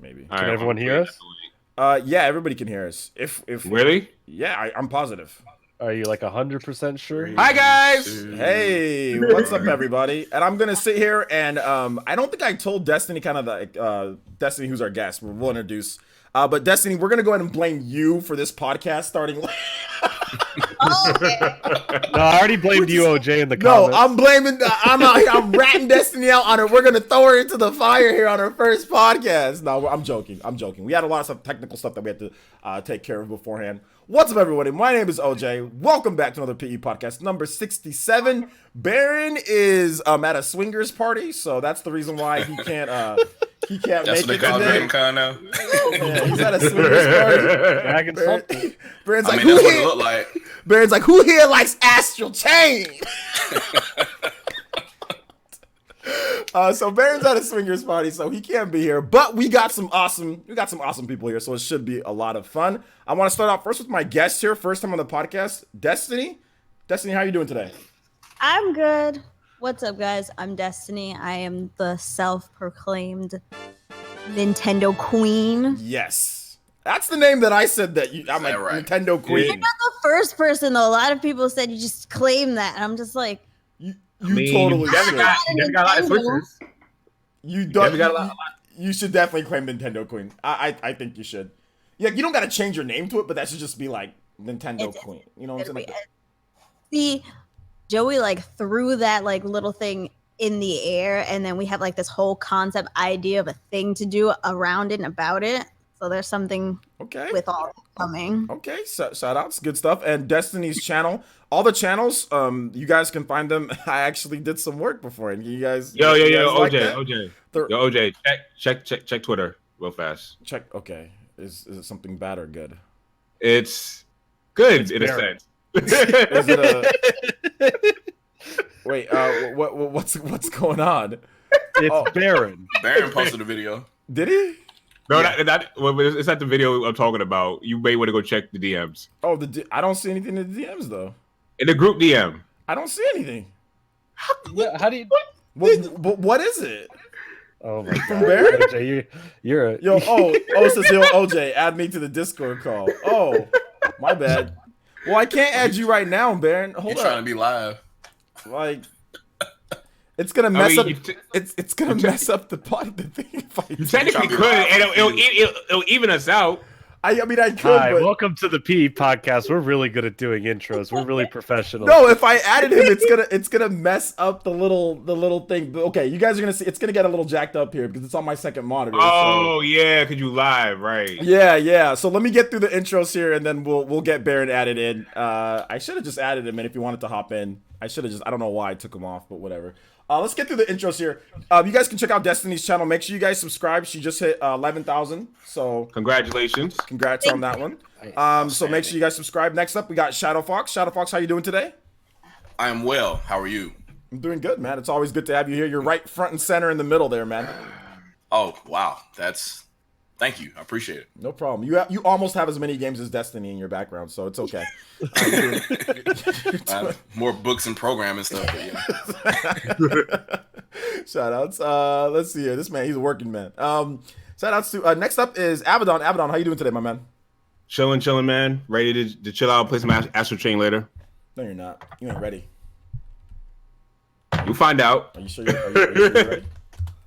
maybe. Can everyone hear us? Yeah, everybody can hear us. If Really? Yeah, I'm positive. Are you like 100% sure? Three, Hi guys! Hey, what's up, everybody? And I'm gonna sit here and I don't think I told Destiny kind of like Destiny, who's our guest. We'll introduce. But Destiny, we're gonna go ahead and blame you for this podcast starting. Oh, okay. No, I already blamed you, OJ, in the No, comments. I'm blaming. I'm out here. I'm ratting Destiny out on her. We're gonna throw her into the fire here on our first podcast. No, I'm joking. I'm joking. We had a lot of technical stuff that we had to take care of beforehand. What's up, everybody? My name is OJ. Welcome back to another PE podcast, number 67. Baron is at a swingers party, so that's the reason why he can't make That's what they it call today. Dream Con now. Yeah, he's at a swingers party. Dragging something. Baron's I like, mean, who that's what it here? looked like. Baron's like, who here likes astral chain? So Baron's at a swingers party, so he can't be here. But we got some awesome people here, so it should be a lot of fun. I want to start off first with my guest here, first time on the podcast, Destiny. Destiny, how are you doing today? I'm good. What's up, guys? I'm Destiny. I am the self-proclaimed Nintendo Queen. Yes, that's the name that I said that you. I'm like right? Nintendo Queen. You're not the first person, though. A lot of people said you just claim that, and I'm just like, You mean, totally you never should. got a lot of switches. You don't. never got a lot. You should definitely claim Nintendo Queen. I think you should. Yeah, you don't got to change your name to it, but that should just be like Nintendo Queen. You know what I'm saying? Like, see, Joey like threw that like little thing in the air, and then we have like this whole concept idea of a thing to do around it and about it. So there's something okay. with all this coming. Okay, so, shout outs, good stuff. And Destiny's channel, all the channels, you guys can find them. I actually did some work before, and you guys. Yo, you guys like OJ, that? OJ. The- Yo, OJ, check Twitter real fast. Check. Okay, is it something bad or good? It's good It's in a Baron. sense. Is it Wait, what's going on? It's Baron. Baron posted a video. Did he? No, Yeah. it's not the video I'm talking about. You may want to go check the DMs. Oh, I don't see anything in the DMs though. In the group DM. I don't see anything. Yeah, how do you? What is it? Oh my From god, Baron? OJ, you're a Yo, it says yo, OJ, add me to the Discord call. Oh, my bad. Well, I can't add you right now, Baron. You're Hold trying to up. be live. Like, it's gonna mess up. you It's gonna mess up the thing. If I do. technically could, and it'll even us out. I mean, I could, Hi, but welcome to the PE podcast. We're really good at doing intros. We're really professional. no. If I added him, it's gonna mess up the little thing. But okay, you guys are gonna see. It's gonna get a little jacked up here because it's on my second monitor. Oh yeah, cause you live, right? Yeah. So let me get through the intros here, and then we'll get Baron added in. I should have just added him in if you wanted to hop in. I should have just. I don't know why I took him off, but whatever. Let's get through the intros here. You guys can check out Destiny's channel. Make sure you guys subscribe. She just hit 11,000. So congrats on that one. So make sure you guys subscribe. Next up, we got Shadow Fox. Shadow Fox, how you doing today? I am well. How are you? I'm doing good, man. It's always good to have you here. You're right front and center in the middle there, man. Oh, wow. Thank you. I appreciate it. No problem. You almost have as many games as Destiny in your background, so it's okay. I have more books and programming stuff. But yeah. Shout outs. Let's see here. This man, he's a working man. Shout outs to next up is Abaddon. Abaddon, how you doing today, my man? Chilling, man. Ready to chill out, play some Astral Chain later. No, you're not. You ain't ready. You'll find out. Are you sure are you ready?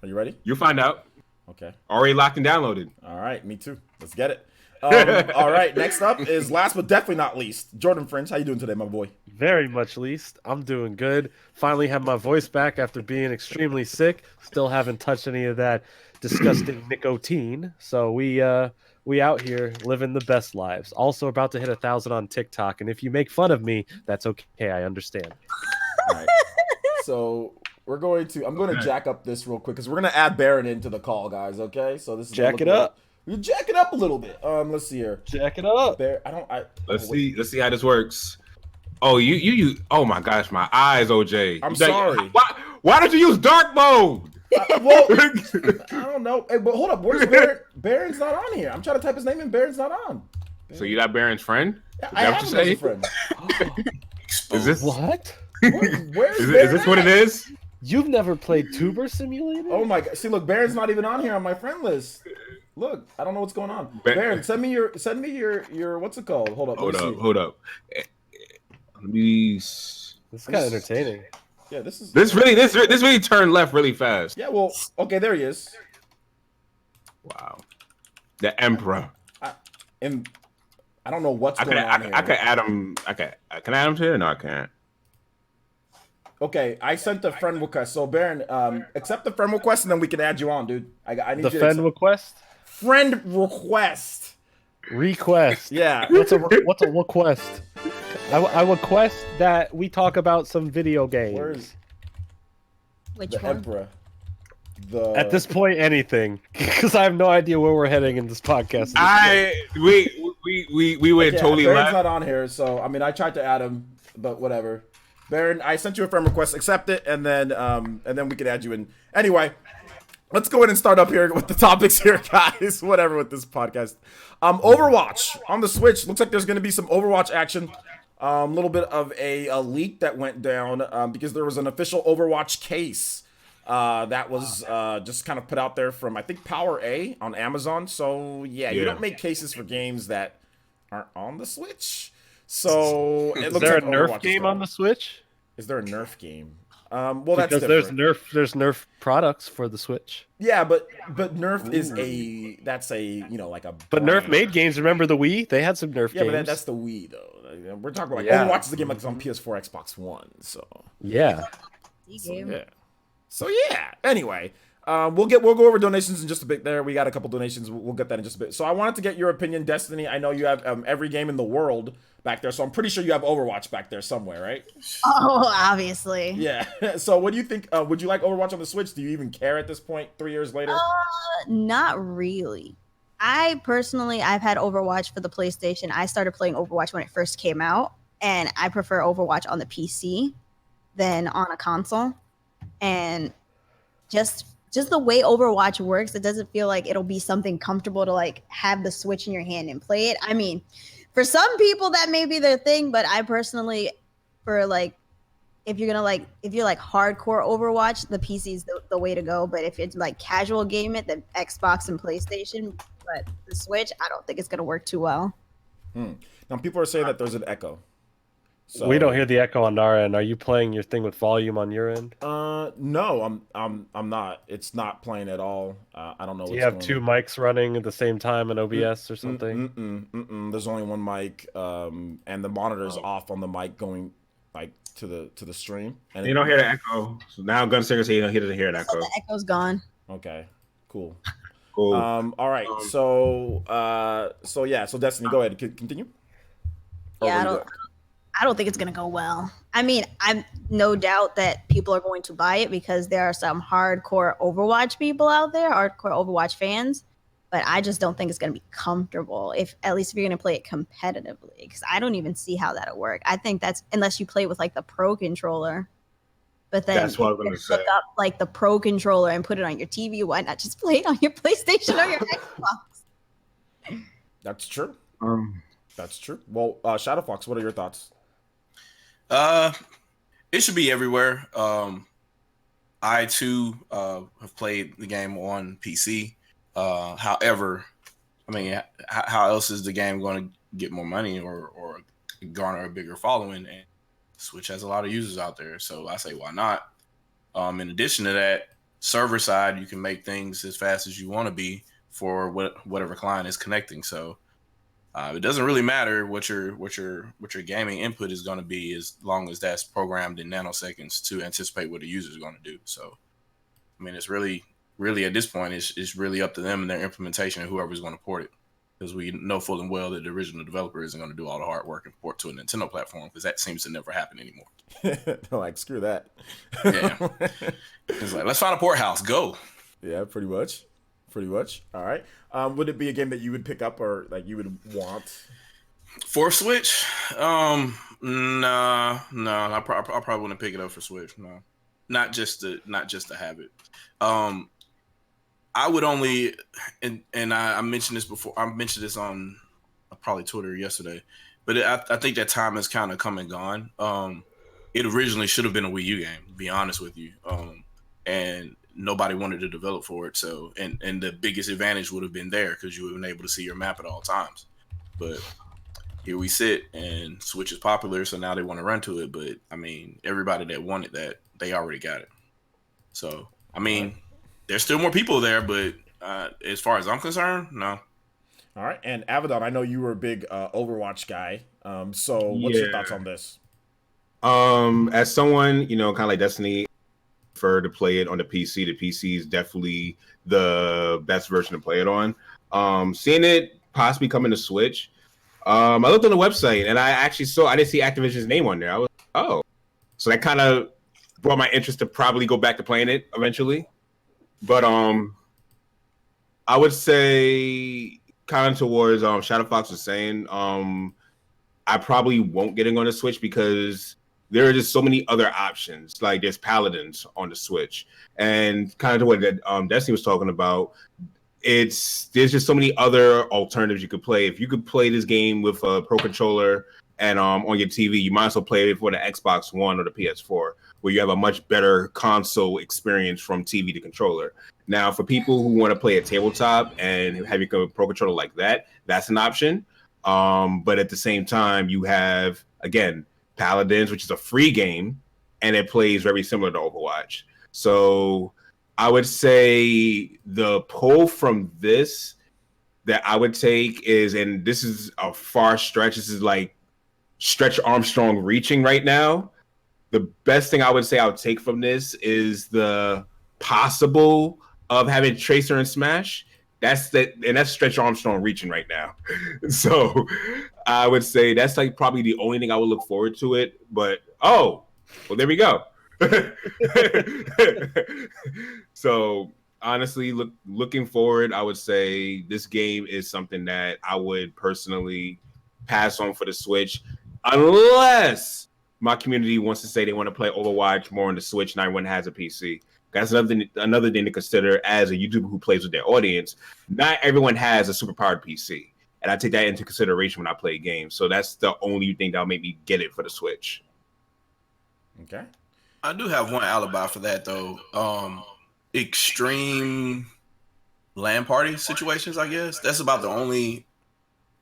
Are you ready? You'll find out. Okay. Already locked and downloaded. All right, me too. Let's get it. All right, next up is last but definitely not least, Jordan Fringe. How you doing today, my boy? Very much least. I'm doing good. Finally have my voice back after being extremely sick. Still haven't touched any of that disgusting nicotine. So we out here living the best lives. Also about to hit 1,000 on TikTok. And if you make fun of me, that's okay. I understand. All right. So I'm going to jack up this real quick because we're going to add Baron into the call, guys. Okay. So this is Jack it up. We jack it up a little bit. Let's see here. Jack it up. Let's see how this works. Oh, you. Oh my gosh, my eyes, OJ. I'm sorry. Why don't you use dark mode? Well, I don't know. Hey, but hold up. Where's Baron? Baron's not on here. I'm trying to type his name in. Baron's not on. So you're not Baron's friend? I have him as a friend. Is this What? Where's is Baron this what it at? is? You've never played Tuber Simulator? Oh my god. See, look, Baron's not even on here on my friend list. Look, I don't know what's going on. Baron- Baron, send me your what's it called? Hold up. Let me see. Hold up. Let me. This is kind of entertaining. Yeah, this is This really turned left really fast. Yeah, well, okay, there he is. Wow. The Emperor. And I don't know what's going on here. I can add him. Can I add him to here? No, I can't. Okay, I sent the friend request. So Baron, accept the friend request, and then we can add you on, dude. I need The you to friend accept- request. friend request. Request. Yeah. What's a request? I request that we talk about some video games. Where's Which the one? Emperor? At this point, anything, because I have no idea where we're heading in this podcast. We went Yeah, totally Baron's left. not on here, so I mean, I tried to add him, but whatever. Baron, I sent you a friend request. Accept it, and then we can add you in. Anyway, let's go ahead and start up here with the topics here, guys. Whatever with this podcast. Overwatch on the Switch. Looks like there's going to be some Overwatch action. A little bit of a leak that went down because there was an official Overwatch case that was just kind of put out there from, I think, Power A on Amazon. So yeah, you don't make cases for games that aren't on the Switch. So it Is looks there like a Nerf Overwatch game on the Switch? Is there a Nerf game? Well, that's Because different. there's Nerf products for the Switch. Yeah, but Nerf is that's like a. But Nerf brand. made games. Remember the Wii? They had some Nerf Yeah, games. but that's the Wii though. We're talking about Yeah. Overwatch is a game that's on PS4, Xbox One. So Yeah. Game. yeah. So yeah. Anyway, we'll go over donations in just a bit. There, we got a couple donations. We'll get that in just a bit. So I wanted to get your opinion, Destiny. I know you have every game in the world back there, so I'm pretty sure you have Overwatch back there somewhere, right? Oh, obviously. Yeah. So what do you think? Would you like Overwatch on the Switch? Do you even care at this point, 3 years later? Not really. I've had Overwatch for the PlayStation. I started playing Overwatch when it first came out, and I prefer Overwatch on the PC than on a console. And just the way Overwatch works, it doesn't feel like it'll be something comfortable to like have the Switch in your hand and play it. I mean, for some people that may be their thing, but I personally, for like, if you're like hardcore Overwatch, the PC is the way to go. But if it's like casual game it, the Xbox and PlayStation, but the Switch, I don't think it's gonna work too well. Now people are saying that there's an echo. So, We don't hear the echo on our end. Are you playing your thing with volume on your end? No, I'm not. It's not playing at all. I don't know. Do you have two mics running at the same time in OBS or something? There's only one mic, and the monitor's off on the mic going like to the stream. And You don't hear the echo. So now Gunsinger says he doesn't hear the So echo. the echo's gone. Okay, cool. Cool. All right. So yeah. So Destiny, go ahead. Continue. Or Yeah, will you go? I don't think it's gonna go well. I mean, I'm no doubt that people are going to buy it because there are some hardcore Overwatch people out there, hardcore Overwatch fans. But I just don't think it's gonna be comfortable. At least if you're gonna play it competitively, because I don't even see how that'll work. I think that's unless you play with like the Pro controller. But then That's what I was if gonna you say. hook up like the Pro controller and put it on your TV. Why not just play it on your PlayStation or your Xbox? That's true. That's true. Well, Shadow Fox, what are your thoughts? It should be everywhere. I too have played the game on PC. However, I mean, how else is the game going to get more money or garner a bigger following? And Switch has a lot of users out there, so I say why not? In addition to that, server side, you can make things as fast as you want to be for whatever client is connecting. So it doesn't really matter what your gaming input is going to be as long as that's programmed in nanoseconds to anticipate what the user is going to do. So, I mean, it's really at this point, it's really up to them and their implementation and whoever's going to port it. Because we know full and well that the original developer isn't going to do all the hard work and port to a Nintendo platform because that seems to never happen anymore. Like, screw that. Yeah. It's like, let's find a port house. Go. Yeah, pretty much. All right. Would it be a game that you would pick up or like you would want? For Switch? No. I probably wouldn't pick it up for Switch. No. Not just to have it. I would only, and I mentioned this before. I mentioned this on probably Twitter yesterday, but I think that time has kind of come and gone. It originally should have been a Wii U game, to be honest with you. And nobody wanted to develop for it. So, and the biggest advantage would have been there because you would have been able to see your map at all times. But here we sit, and Switch is popular, so now they want to run to it. But I mean, everybody that wanted that, they already got it. So, I mean, there's still more people there, but as far as I'm concerned, no. All right, and Avedon, I know you were a big Overwatch guy. So what's your thoughts on this? As someone, kind of like Destiny, I prefer to play it on the PC. The PC is definitely the best version to play it on. Seeing it possibly coming to Switch, I looked on the website and I didn't see Activision's name on there. I was so that kind of brought my interest to probably go back to playing it eventually. But I would say kind of towards Shadow Fox was saying, I probably won't get it on the Switch because there are just so many other options. Like there's Paladins on the Switch, and kind of what Destiny was talking about. There's just so many other alternatives you could play. If you could play this game with a Pro Controller and on your TV, you might as well play it for the Xbox One or the PS4, where you have a much better console experience from TV to controller. Now, for people who want to play a tabletop and have your Pro Controller like that, that's an option. But at the same time, you have, again, Paladins, which is a free game, and it plays very similar to Overwatch. So I would say the pull from this that I would take is, and this is a far stretch, this is like Stretch Armstrong reaching right now. The best thing I would say I would take from this is the possible of having Tracer and Smash. That's Stretch Armstrong reaching right now. So I would say that's like probably the only thing I would look forward to it. But well, there we go. So honestly, looking forward, I would say this game is something that I would personally pass on for the Switch, unless my community wants to say they want to play Overwatch more on the Switch and everyone has a PC. That's another thing to consider as a YouTuber who plays with their audience. Not everyone has a superpowered PC, and I take that into consideration when I play games. So that's the only thing that'll make me get it for the Switch. Okay. I do have one alibi for that though. Extreme LAN party situations, I guess. That's about the only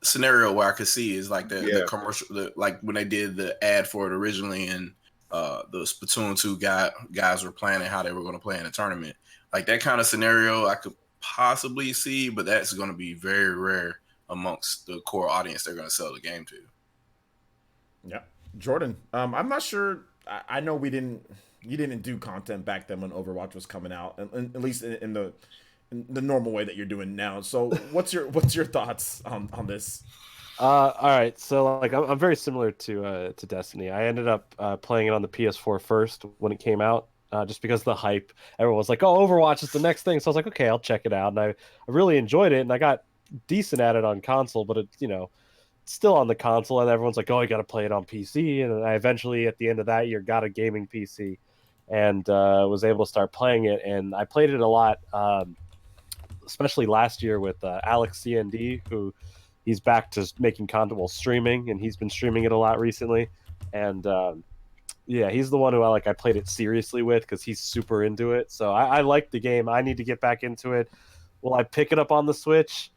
scenario where I could see is like the commercial, like when they did the ad for it originally, and the Splatoon 2 guys were planning how they were going to play in a tournament. Like that kind of scenario I could possibly see, but that's going to be very rare amongst the core audience they're going to sell the game to. Yeah. Jordan, I'm not sure. I know you didn't do content back then when Overwatch was coming out, at least in the normal way that you're doing now. So what's your thoughts on this? All right, so like I'm very similar to Destiny. I ended up playing it on the PS4 first when it came out, just because of the hype. Everyone was like, "Oh, Overwatch is the next thing," so I was like, "Okay, I'll check it out." And I really enjoyed it, and I got decent at it on console, but it's still on the console, and everyone's like, "Oh, you got to play it on PC." And I eventually, at the end of that year, got a gaming PC, and was able to start playing it. And I played it a lot, especially last year with Alex CND, who. He's back to making content, streaming, and he's been streaming it a lot recently. And he's the one who I played it seriously with because he's super into it. So I like the game. I need to get back into it. Will I pick it up on the Switch?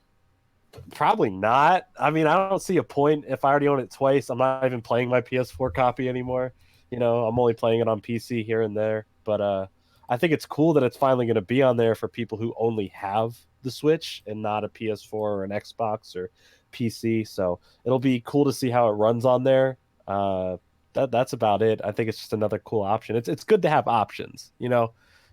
Probably not. I mean, I don't see a point if I already own it twice. I'm not even playing my PS4 copy anymore. I'm only playing it on PC here and there. But I think it's cool that it's finally going to be on there for people who only have the Switch and not a PS4 or an Xbox or PC. So it'll be cool to see how it runs on there. That's about it. I think it's just another cool option. It's good to have options.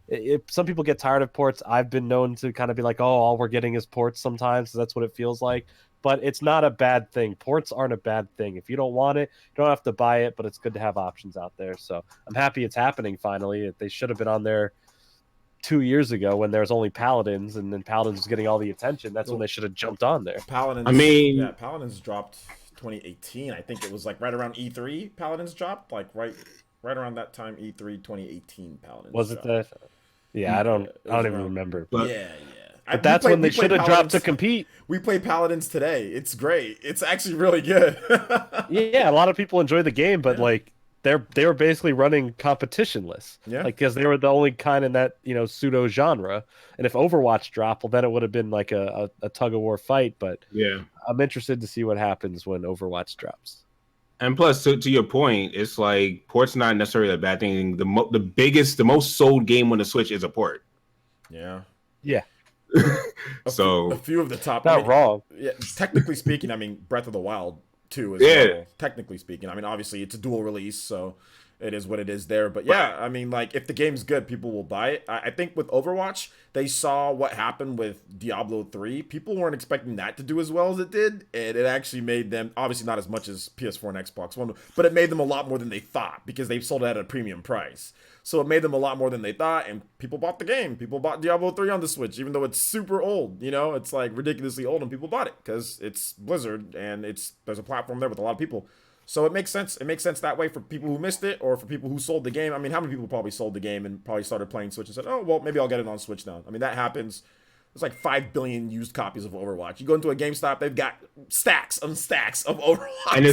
If some people get tired of ports, I've been known to kind of be like, oh, all we're getting is ports sometimes. So that's what it feels like. But it's not a bad thing. Ports aren't a bad thing. If you don't want it, you don't have to buy it, but it's good to have options out there. So I'm happy it's happening finally. They should have been on there 2 years ago when there's only Paladins, and then Paladins was getting all the attention. That's when they should have jumped on there. Paladins. Paladins dropped 2018. I think it was like right around E3. Paladins dropped like right around that time. E3 2018. Paladins. Was it dropped. that? Yeah, I don't even remember. But yeah. But that's when they should have dropped to compete. We play Paladins today. It's great. It's actually really good. Yeah, a lot of people enjoy the game, but they were basically running competitionless. Yeah. Like, because they were the only kind in that, pseudo genre. And if Overwatch dropped, well, then it would have been like a tug of war fight. But Yeah. I'm interested to see what happens when Overwatch drops. And plus, to your point, it's like port's not necessarily a bad thing. The most sold game on the Switch is a port. Yeah. Yeah. A few of the top. Not wrong. Yeah, technically speaking, I mean, Breath of the Wild too. Well, technically speaking, I mean, obviously it's a dual release, so it is what it is there. But yeah, I mean, like if the game's good, people will buy it. I think with Overwatch, they saw what happened with Diablo 3. People weren't expecting that to do as well as it did, and it actually made them, obviously not as much as PS4 and Xbox One, but it made them a lot more than they thought because they sold it at a premium price. So it made them a lot more than they thought, and people bought the game. People bought Diablo 3 on the Switch, even though it's super old. It's like ridiculously old, and people bought it because it's Blizzard, and there's a platform there with a lot of people. So it makes sense. It makes sense that way for people who missed it, or for people who sold the game. I mean, how many people probably sold the game and probably started playing Switch and said, "Oh, well, maybe I'll get it on Switch now." I mean, that happens. There's like 5 billion used copies of Overwatch. You go into a GameStop, they've got stacks of Overwatch. And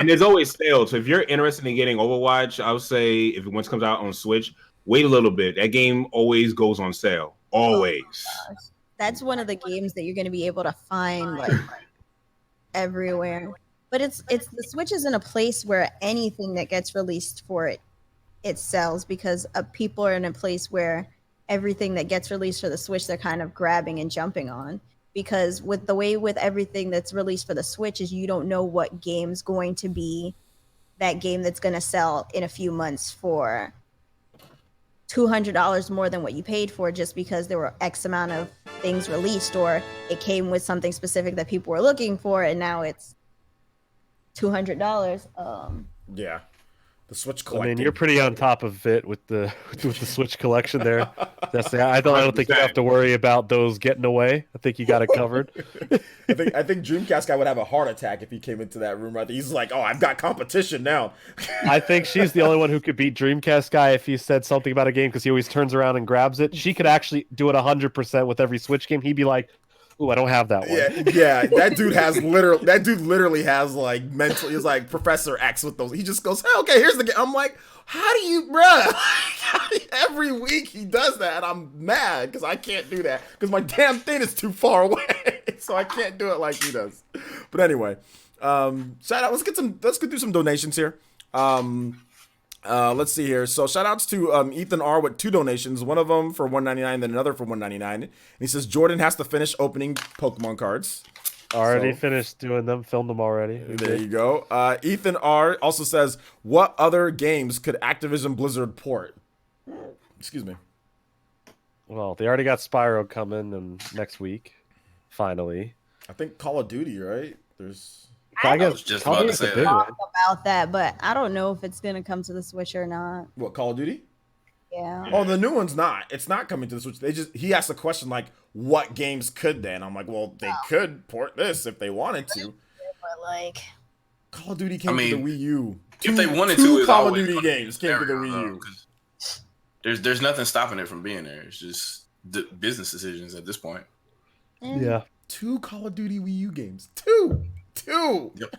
there's always sales. So if you're interested in getting Overwatch, I would say if it once comes out on Switch, wait a little bit. That game always goes on sale. Always. Oh, that's one of the games that you're going to be able to find like everywhere. But it's the Switch is in a place where anything that gets released for it sells, because people are in a place where everything that gets released for the Switch they're kind of grabbing and jumping on. Because with everything that's released for the Switch is you don't know what game's going to be that game that's going to sell in a few months for $200 more than what you paid for, just because there were X amount of things released, or it came with something specific that people were looking for, and now it's $200. Yeah. The Switch collection. I mean, you're pretty on top of it with the Switch collection there. I don't think you have to worry about those getting away. I think you got it covered. I think Dreamcast guy would have a heart attack if he came into that room right there. He's like, "Oh, I've got competition now." I think she's the only one who could beat Dreamcast guy if he said something about a game, because he always turns around and grabs it. She could actually do it 100% with every Switch game. He'd be like, "Ooh, I don't have that one." Yeah. That dude literally has like mental. He's like Professor X with those. He just goes, "Hey, okay, here's the game." I'm like, how do you, bruh? Every week he does that, and I'm mad because I can't do that because my damn thing is too far away, so I can't do it like he does. But anyway, shout out. Let's go through some donations here. Let's see here. So shout outs to Ethan R with 2 donations, one of them for $1.99, then another for $1.99. And he says Jordan has to finish opening Pokemon cards. Already finished doing them, filmed them already. There you go. Ethan R also says, what other games could Activision Blizzard port? Excuse me. Well, they already got Spyro coming next week, finally. I think Call of Duty, right? I was just about to say that. About that, but I don't know if it's gonna come to the Switch or not. What, Call of Duty? Yeah. Oh, the new one's not. It's not coming to the Switch. He asked a question like, what games could they? And I'm like, well, they could port this if they wanted to. But like, Call of Duty came to the Wii U. If they wanted two to, Call of Duty games came to the Wii U. There's nothing stopping it from being there. It's just the business decisions at this point. Yeah. 2 Call of Duty Wii U games. 2. Yep.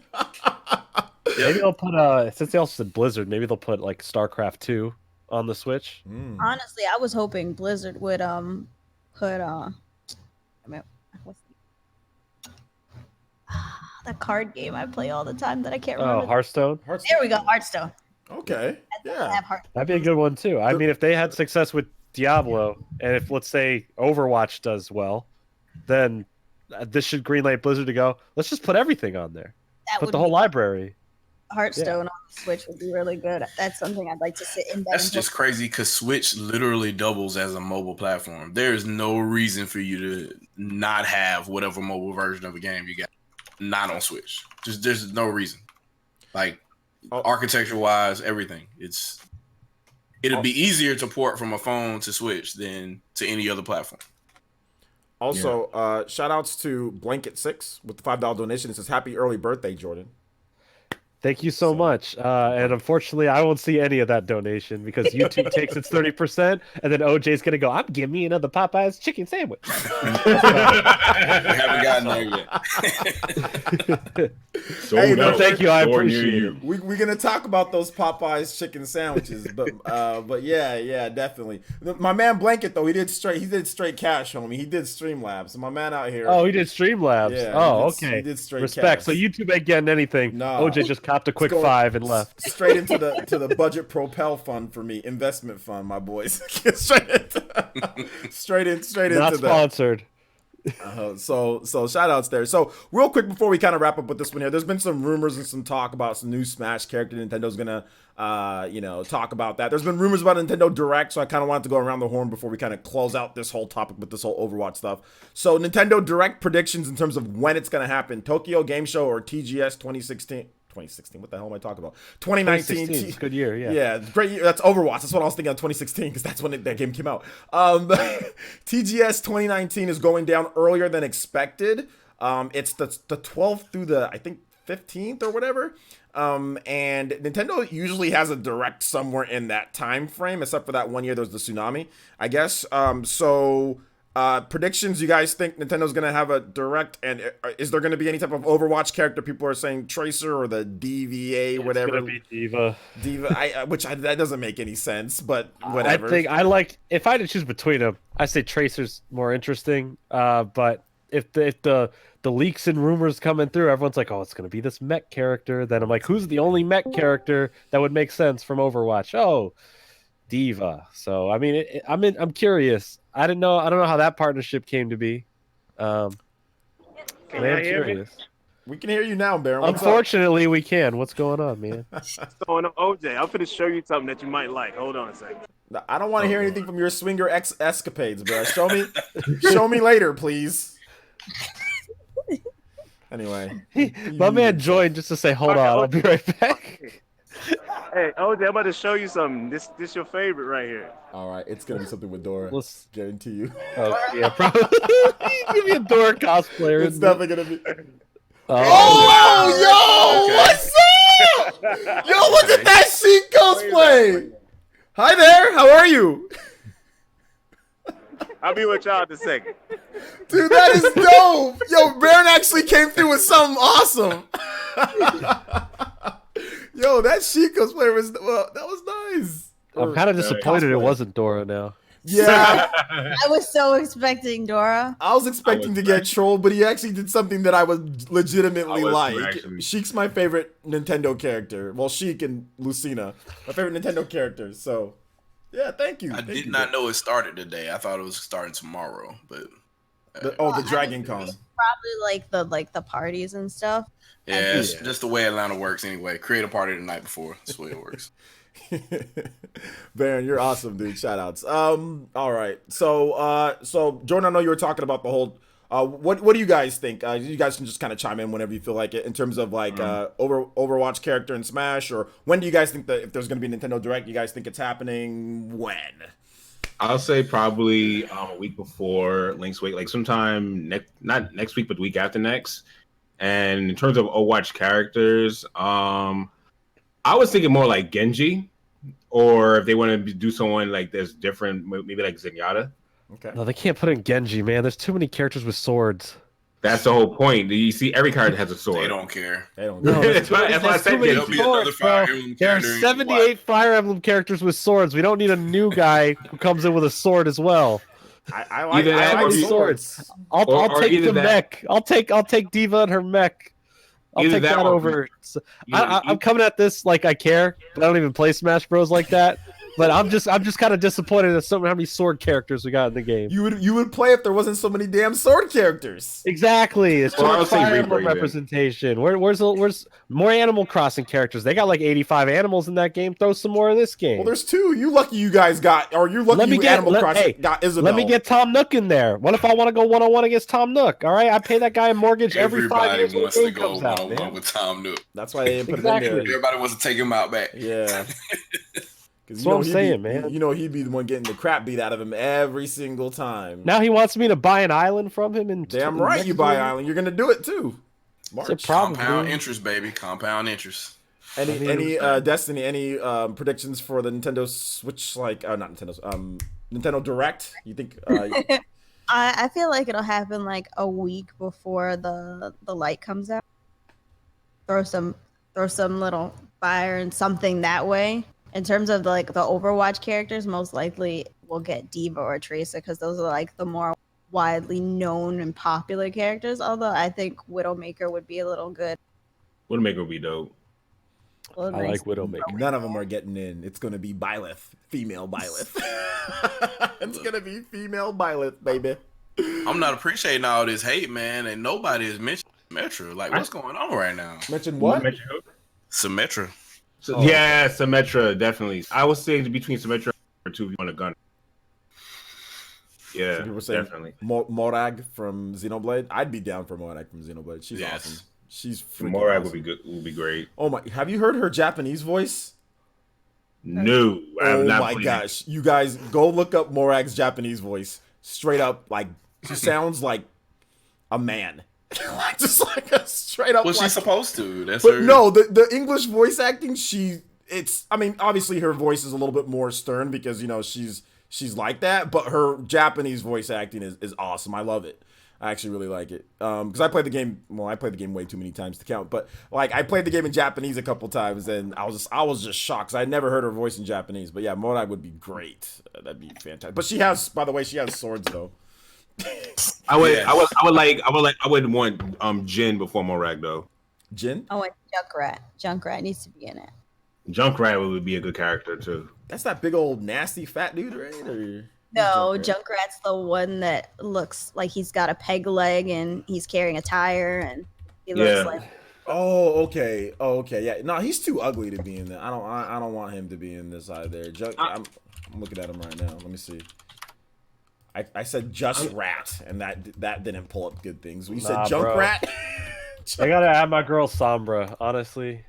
Maybe they'll put since they also said Blizzard, maybe they'll put like StarCraft 2 on the Switch. Honestly, I was hoping Blizzard would put what's the card game I play all the time that I can't remember. Oh, Hearthstone. There we go, Hearthstone. Okay. Yeah. That'd be a good one too. I mean, if they had success with Diablo, and if let's say Overwatch does well, then this should greenlight Blizzard to go, let's just put everything on there. Put the whole library. Hearthstone on the Switch would be really good. That's something I'd like to sit in. That's just crazy because Switch literally doubles as a mobile platform. There is no reason for you to not have whatever mobile version of a game you got not on Switch. Just there's no reason. Like architecture wise, everything. It'd be easier to port from a phone to Switch than to any other platform. Also, shout outs to Blanket6 with the $5 donation. It says, happy early birthday, Jordan. Thank you so much. And unfortunately, I won't see any of that donation because YouTube takes its 30%, and then OJ's going to go, give me another Popeye's chicken sandwich. We haven't gotten there yet. Hey, no, thank you. I Store near appreciate you. it. We're gonna talk about those Popeyes chicken sandwiches, but yeah, definitely. My man Blanket though, he did straight cash, homie. He did Streamlabs. So my man out here. Oh, he did Streamlabs. Yeah, Oh, he okay. did straight Respect. cash. So YouTube ain't getting anything. Nah. OJ just copped a quick going 5 and left. straight into the budget propel fund for me, investment fund, my boys. straight into Not that. sponsored. So shout outs there. So real quick before we kind of wrap up with this one here, there's been some rumors and some talk about some new Smash character Nintendo's gonna talk about that. There's been rumors about Nintendo Direct, so I kind of wanted to go around the horn before we kind of close out this whole topic with this whole Overwatch stuff. So Nintendo Direct predictions in terms of when it's gonna happen: Tokyo Game Show or TGS 2016. 2016. What the hell am I talking about? 2019. 2016 is a good year, yeah. Yeah, great year. That's Overwatch. That's what I was thinking of 2016 because that's when that game came out. TGS 2019 is going down earlier than expected. It's the 12th through the, I think, 15th or whatever. And Nintendo usually has a direct somewhere in that time frame, except for that one year there was the tsunami, I guess. Predictions, you guys think Nintendo's going to have a direct, and is there going to be any type of Overwatch character? People are saying Tracer or the DVA, whatever. It's gonna be Diva. That doesn't make any sense, but whatever. I think if I had to choose between them, I say Tracer's more interesting. But if the leaks and rumors coming through, everyone's like, oh, it's gonna be this mech character. Then I'm like, who's the only mech character that would make sense from Overwatch? Oh, Diva. So I mean, I'm curious. I don't know how that partnership came to be. I'm curious. We can hear you now, Baron. What's Unfortunately, we can. What's going on, man? What's going on, OJ? I'm finna show you something that you might like. Hold on a second. up? I don't want to hear anything from your swinger escapades, bro. Show me later, please. Anyway, My man joined just to say, hold on, I'll be right back. Hey, OJ, I'm about to show you something. This your favorite right here. all right, it's gonna be something with Dora. Let's- Guarantee you. Oh, yeah, probably. Give me a Dora cosplayer. It's definitely gonna be. Oh, Oh, yo, what's up? Yo, look at that Sheik cosplay. Hi there, how are you? I'll be with y'all in a second. Dude, that is dope. Yo, Baron actually came through with something awesome. Yo, that Sheik cosplay that was nice. I'm kind of disappointed it cosplay. wasn't Dora now. Yeah, I was so expecting Dora. I was expecting to get trolled, but he actually did something that I would legitimately like. Actually. Sheik's my favorite Nintendo character. Well, Sheik and Lucina, my favorite Nintendo characters. So, yeah, thank you. I Thank did you. not know it started today. I thought it was starting tomorrow, but The Dragon Con. Probably like the parties and stuff. yeah, it's just the way Atlanta works anyway. Create a party the night before. That's the way it works. Baron, you're awesome, dude. Shout outs. All right. So Jordan, I know you were talking about the whole what do you guys think? You guys can just kind of chime in whenever you feel like it in terms of like Overwatch character in Smash, or when do you guys think that if there's going to be Nintendo Direct, you guys think it's happening when? I'll say probably a week before Link's Wake, like sometime not next week, but the week after next. And in terms of Overwatch characters, I was thinking more like Genji, or if they want to do someone like this different, maybe like Zenyatta. Okay. No, they can't put in Genji, man. There's too many characters with swords. That's the whole point. You see, every character has a sword. They don't care. They don't. No, That's why I said many There'll be Genji. another swords, Fire bro. Emblem There are character in 78 Fire Emblem characters with swords. We don't need a new guy who comes in with a sword as well. I like Either that or swords. I'll take either the that- mech. I'll take Diva and her mech. I'll Either take that that or- over. I'm coming at this like I care, but I don't even play Smash Bros like that. But I'm just kind of disappointed at how many sword characters we got in the game. You would play if there wasn't so many damn sword characters. Exactly. It's too Well, I'll much say Fire Emblem Reaper, then. representation. Where's more Animal Crossing characters? They got like 85 animals in that game. Throw some more in this game. Well, there's two. You lucky you guys got, or you lucky Animal Crossing got Isabel. Let me get Tom Nook in there. What if I want to go 1-on-1 against Tom Nook? All right, I pay that guy a mortgage every 5 Everybody years when the wants to game go comes out, one-on-one man. with Tom Nook. That's why they didn't put it Exactly. in there. Everybody wants to take him out back. Yeah. That's what I'm he'd saying, be, man. You know he'd be the one getting the crap beat out of him every single time. Now he wants me to buy an island from him. And Damn right, you buy Island. You're gonna do it too. March. It's a problem. Compound dude. interest, baby. Compound interest. Any Destiny? Any predictions for the Nintendo Switch? Like, not Nintendo. Nintendo Direct. You think? I feel like it'll happen like a week before the light comes out. throw some little fire and something that way. In terms of like the Overwatch characters, most likely we'll get Diva or Tracer because those are like the more widely known and popular characters. Although I think Widowmaker would be a little good. Widowmaker would be dope. I like Widowmaker. None of them are getting in. It's gonna be Byleth, female Byleth. It's gonna be female Byleth, baby. I'm not appreciating all this hate, man, and nobody is mentioning Symmetra. Like, what's going on right now? Mention what? Symmetra. So, yeah, Symmetra, definitely. I would say between Symmetra and 2v1 a gun. Yeah, people saying definitely. Morag from Xenoblade. I'd be down for Morag from Xenoblade. She's awesome. She's freaking Morag awesome. would be good. Would be great. Oh my! Have you heard her Japanese voice? No, I have not. Oh my gosh! You guys go look up Morag's Japanese voice. Straight up, like she sounds like a man. Just like a straight up. What's she supposed to? That's but her. No, the English voice acting. I mean, obviously her voice is a little bit more stern because she's like that. But her Japanese voice acting is awesome. I love it. I actually really like it because I played the game. Well, I played the game way too many times to count. But like, I played the game in Japanese a couple times, and I was just shocked because I never heard her voice in Japanese. But yeah, Morag would be great. That'd be fantastic. But she has, by the way, she has swords though. I would want Jin before Morag though. Jin? Oh, and Junkrat. Junkrat needs to be in it. Junkrat would be a good character too. That's that big old nasty fat dude, right? Or... No, Junkrat's the one that looks like he's got a peg leg and he's carrying a tire and he looks like. Oh, okay. Yeah. No, he's too ugly to be in there. I don't want him to be in this either. I'm looking at him right now. Let me see. I said just rat, and that didn't pull up good things. We said Junkrat. I gotta add my girl Sombra, honestly.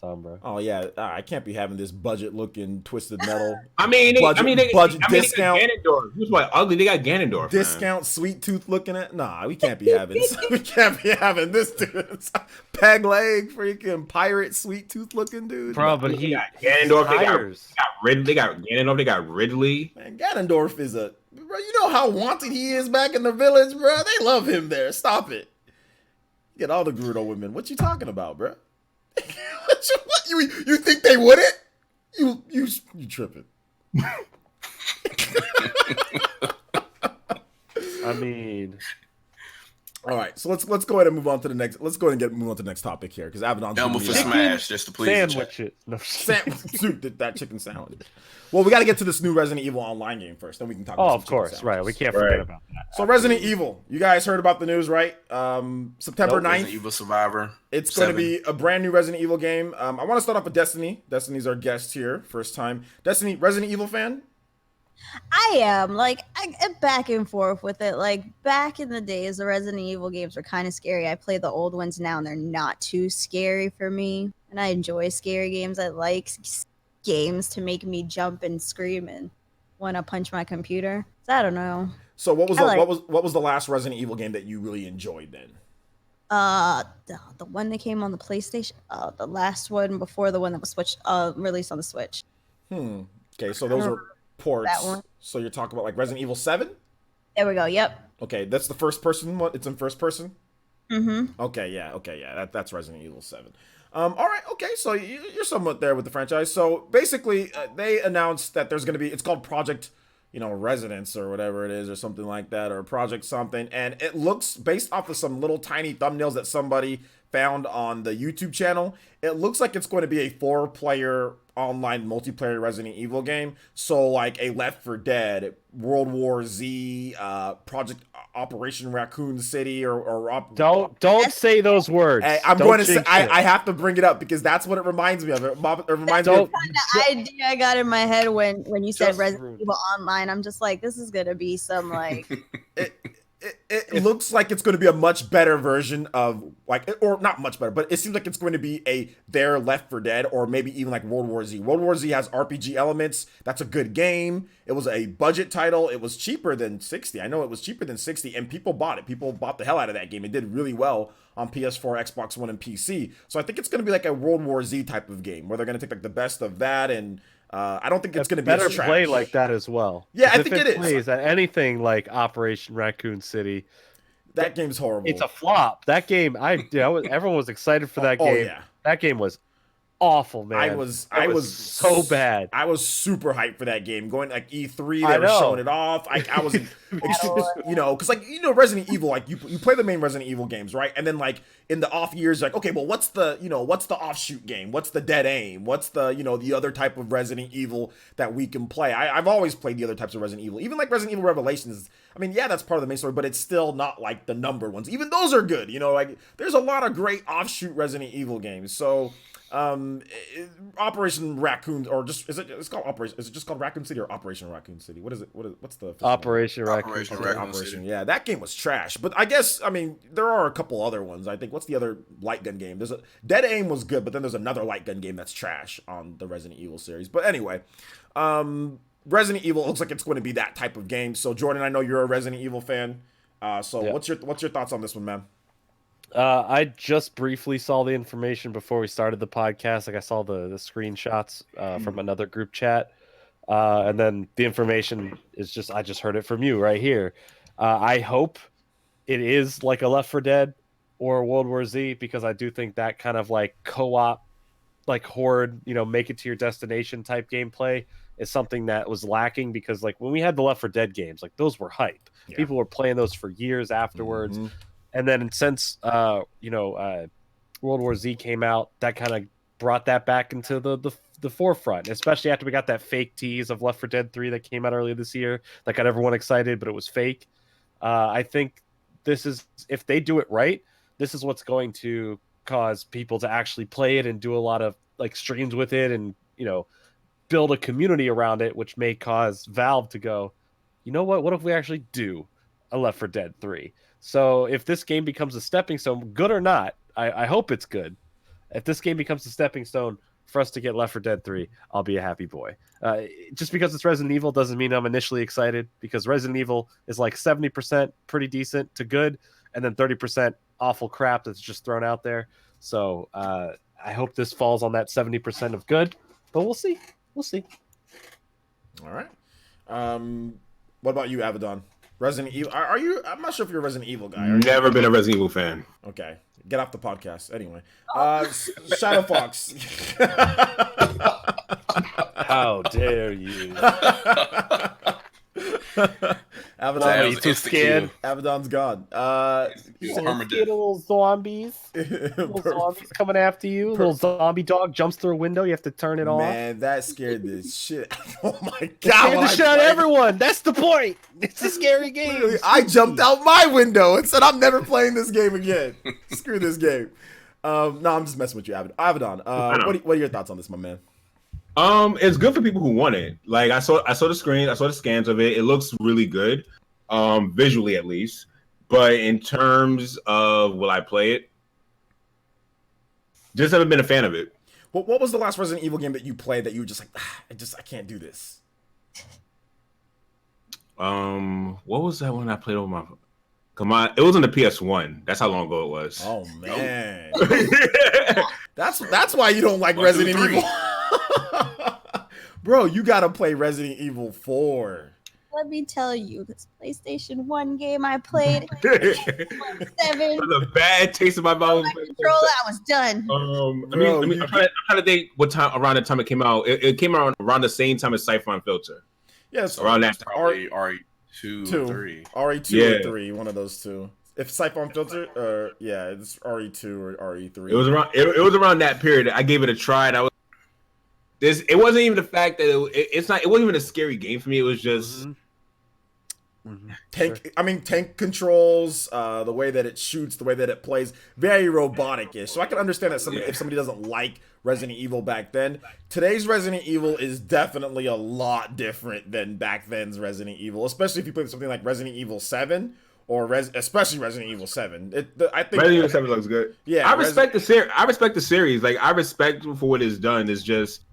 Sombra. Oh yeah, I can't be having this budget-looking twisted metal. Budget discount. They got Ganondorf. Who's what ugly? They got Ganondorf. Discount, sweet tooth looking at. Nah, we can't be having. We can't be having this dude. Peg leg, freaking pirate, sweet tooth looking dude. Bro, but he got Ganondorf. They got Ridley. They got Ganondorf. They got Ridley. Man, Ganondorf is a. Bro, you know how wanted he is back in the village, bro. They love him there. Stop it. Get all the Gerudo women. What you talking about, bro? What you think they wouldn't? You tripping? I mean, all right. So let's go ahead and move on to the next. Let's go ahead and move on to the next topic here because Abaddon's Elmo for Smash, just to please. Sandwiches. No, that chicken sandwich. Well, we got to get to this new Resident Evil Online game first, then we can talk. Oh, about of course, right. We can't forget about that. So Resident Evil, you guys heard about the news, right? September 9th. Resident Evil Survivor. It's going to be a brand new Resident Evil game. I want to start off with Destiny. Destiny's our guest here, first time. Destiny, Resident Evil fan? I am like I'm back and forth with it. Like back in the days, the Resident Evil games were kind of scary. I play the old ones now, and they're not too scary for me. And I enjoy scary games. I like games to make me jump and scream and want to punch my computer. So I don't know. So what was the last Resident Evil game that you really enjoyed then? The one that came on the PlayStation. The last one before the one that was released on the Switch. Okay, so those are ports. That one. So you're talking about like Resident Evil 7? There we go. Yep. Okay, that's the first person one. It's in first person. Mm-hmm. Okay, yeah. That's Resident Evil 7. All right, okay, so you're somewhat there with the franchise. So basically, they announced that there's going to be, it's called Project, Residence or whatever it is or something like that, or Project something. And it looks, based off of some little tiny thumbnails that somebody found on the YouTube channel, it looks like it's going to be a 4-player online multiplayer Resident Evil game. So like a Left 4 Dead, World War Z, Project Operation Raccoon City, or don't say those words. I'm going to say I have to bring it up because that's what it reminds me of. It reminds me of the idea I got in my head when you said Resident Evil Online. I'm just like, this is gonna be some like. It looks like it's going to be a much better version of or not much better, but it seems like it's going to be their Left 4 Dead, or maybe even like World War Z. World War Z has RPG elements. That's a good game. It was a budget title. It was cheaper than 60. I know it was cheaper than 60, and people bought it. People bought the hell out of that game. It did really well on PS4, Xbox One, and PC. So I think it's going to be like a World War Z type of game where they're going to take like the best of that, and I don't think it's going to be better play like that as well. Yeah, I think it is. Plays at anything like Operation Raccoon City, That game's horrible. It's a flop. That game, everyone was excited for that game. Oh yeah. That game was awful, man. I was so bad. I was super hyped for that game. Going like E3, I they were know. showing it off. I was, because like Resident Evil, like you play the main Resident Evil games, right? And then like in the off years, like okay, well, what's the offshoot game? What's the Dead Aim? What's the the other type of Resident Evil that we can play? I've always played the other types of Resident Evil, even like Resident Evil Revelations. I mean, yeah, that's part of the main story, but it's still not like the numbered ones. Even those are good, like there's a lot of great offshoot Resident Evil games. So. Operation Raccoon, or just it's called Operation? Is it just called Raccoon City or Operation Raccoon City? What's the Operation Raccoon? Raccoon Operation. City. Yeah, that game was trash. But I guess there are a couple other ones. I think what's the other light gun game? There's a Dead Aim was good, but then there's another light gun game that's trash on the Resident Evil series. But anyway, Resident Evil looks like it's going to be that type of game. So Jordan, I know you're a Resident Evil fan. So Yeah. what's your thoughts on this one, man? I just briefly saw the information before we started the podcast. Like I saw the screenshots from another group chat, and then the information is I just heard it from you right here. I hope it is like a Left 4 Dead or World War Z, because I do think that kind of like co-op, like horde, make it to your destination type gameplay is something that was lacking, because like when we had the Left 4 Dead games, like those were hype. Yeah. People were playing those for years afterwards. Mm-hmm. And then since World War Z came out, that kind of brought that back into the forefront, especially after we got that fake tease of Left 4 Dead 3 that came out earlier this year that got everyone excited, but it was fake. I think this is, if they do it right, this is what's going to cause people to actually play it and do a lot of like streams with it and, build a community around it, which may cause Valve to go, you know what if we actually do a Left 4 Dead 3? So if this game becomes a stepping stone, good or not, I hope it's good. If this game becomes a stepping stone for us to get Left 4 Dead 3, I'll be a happy boy. Just because it's Resident Evil doesn't mean I'm initially excited, because Resident Evil is like 70% pretty decent to good, and then 30% awful crap that's just thrown out there. So I hope this falls on that 70% of good, but we'll see. We'll see. All right. What about you, Abaddon? Resident Evil? Are you? I'm not sure if you're a Resident Evil guy. Never been a Resident Evil fan. Okay, get off the podcast. Anyway, Shadow Fox. How dare you? Abaddon, too scared. Abaddon's gone. Little zombies. Little zombies coming after you. Little zombie dog jumps through a window. You have to turn it off. Man, that scared the shit. Oh my god! Scared the shit out of everyone. That's the point. It's a scary game. Literally, I jumped out my window and said, "I'm never playing this game again. Screw this game." No, I'm just messing with you, Abaddon. What are your thoughts on this, my man? It's good for people who want it. Like I saw the screen, I saw the scans of it. It looks really good, visually at least. But in terms of will I play it, just haven't been a fan of it. What was the last Resident Evil game that you played that you were just like, I can't do this? What was that one I played on my? Come on, it was on the PS1. That's how long ago it was. Oh man, that's why you don't like Resident Evil. Bro, you gotta play Resident Evil 4. Let me tell you, this PlayStation 1 game I played, 7. The bad taste in my mouth. Control, I was done. I'm trying to think what time around the time it came out. It came out around the same time as Siphon Filter. Yes, around that time. Probably RE2 or 3. RE2 or 3, one of those two. If Siphon Filter, it's RE2 or RE3. It was around that period. I gave it a try, and it wasn't even the fact that it wasn't even a scary game for me. It was just tank controls, the way that it shoots, the way that it plays, very robotic-ish. So I can understand that if somebody doesn't like Resident Evil back then. Today's Resident Evil is definitely a lot different than back then's Resident Evil, especially if you play something like Resident Evil 7 or especially Resident Evil 7. I think Resident Evil 7 looks good. Yeah, I respect the series. I respect the series. Like I respect for what it's done. It's just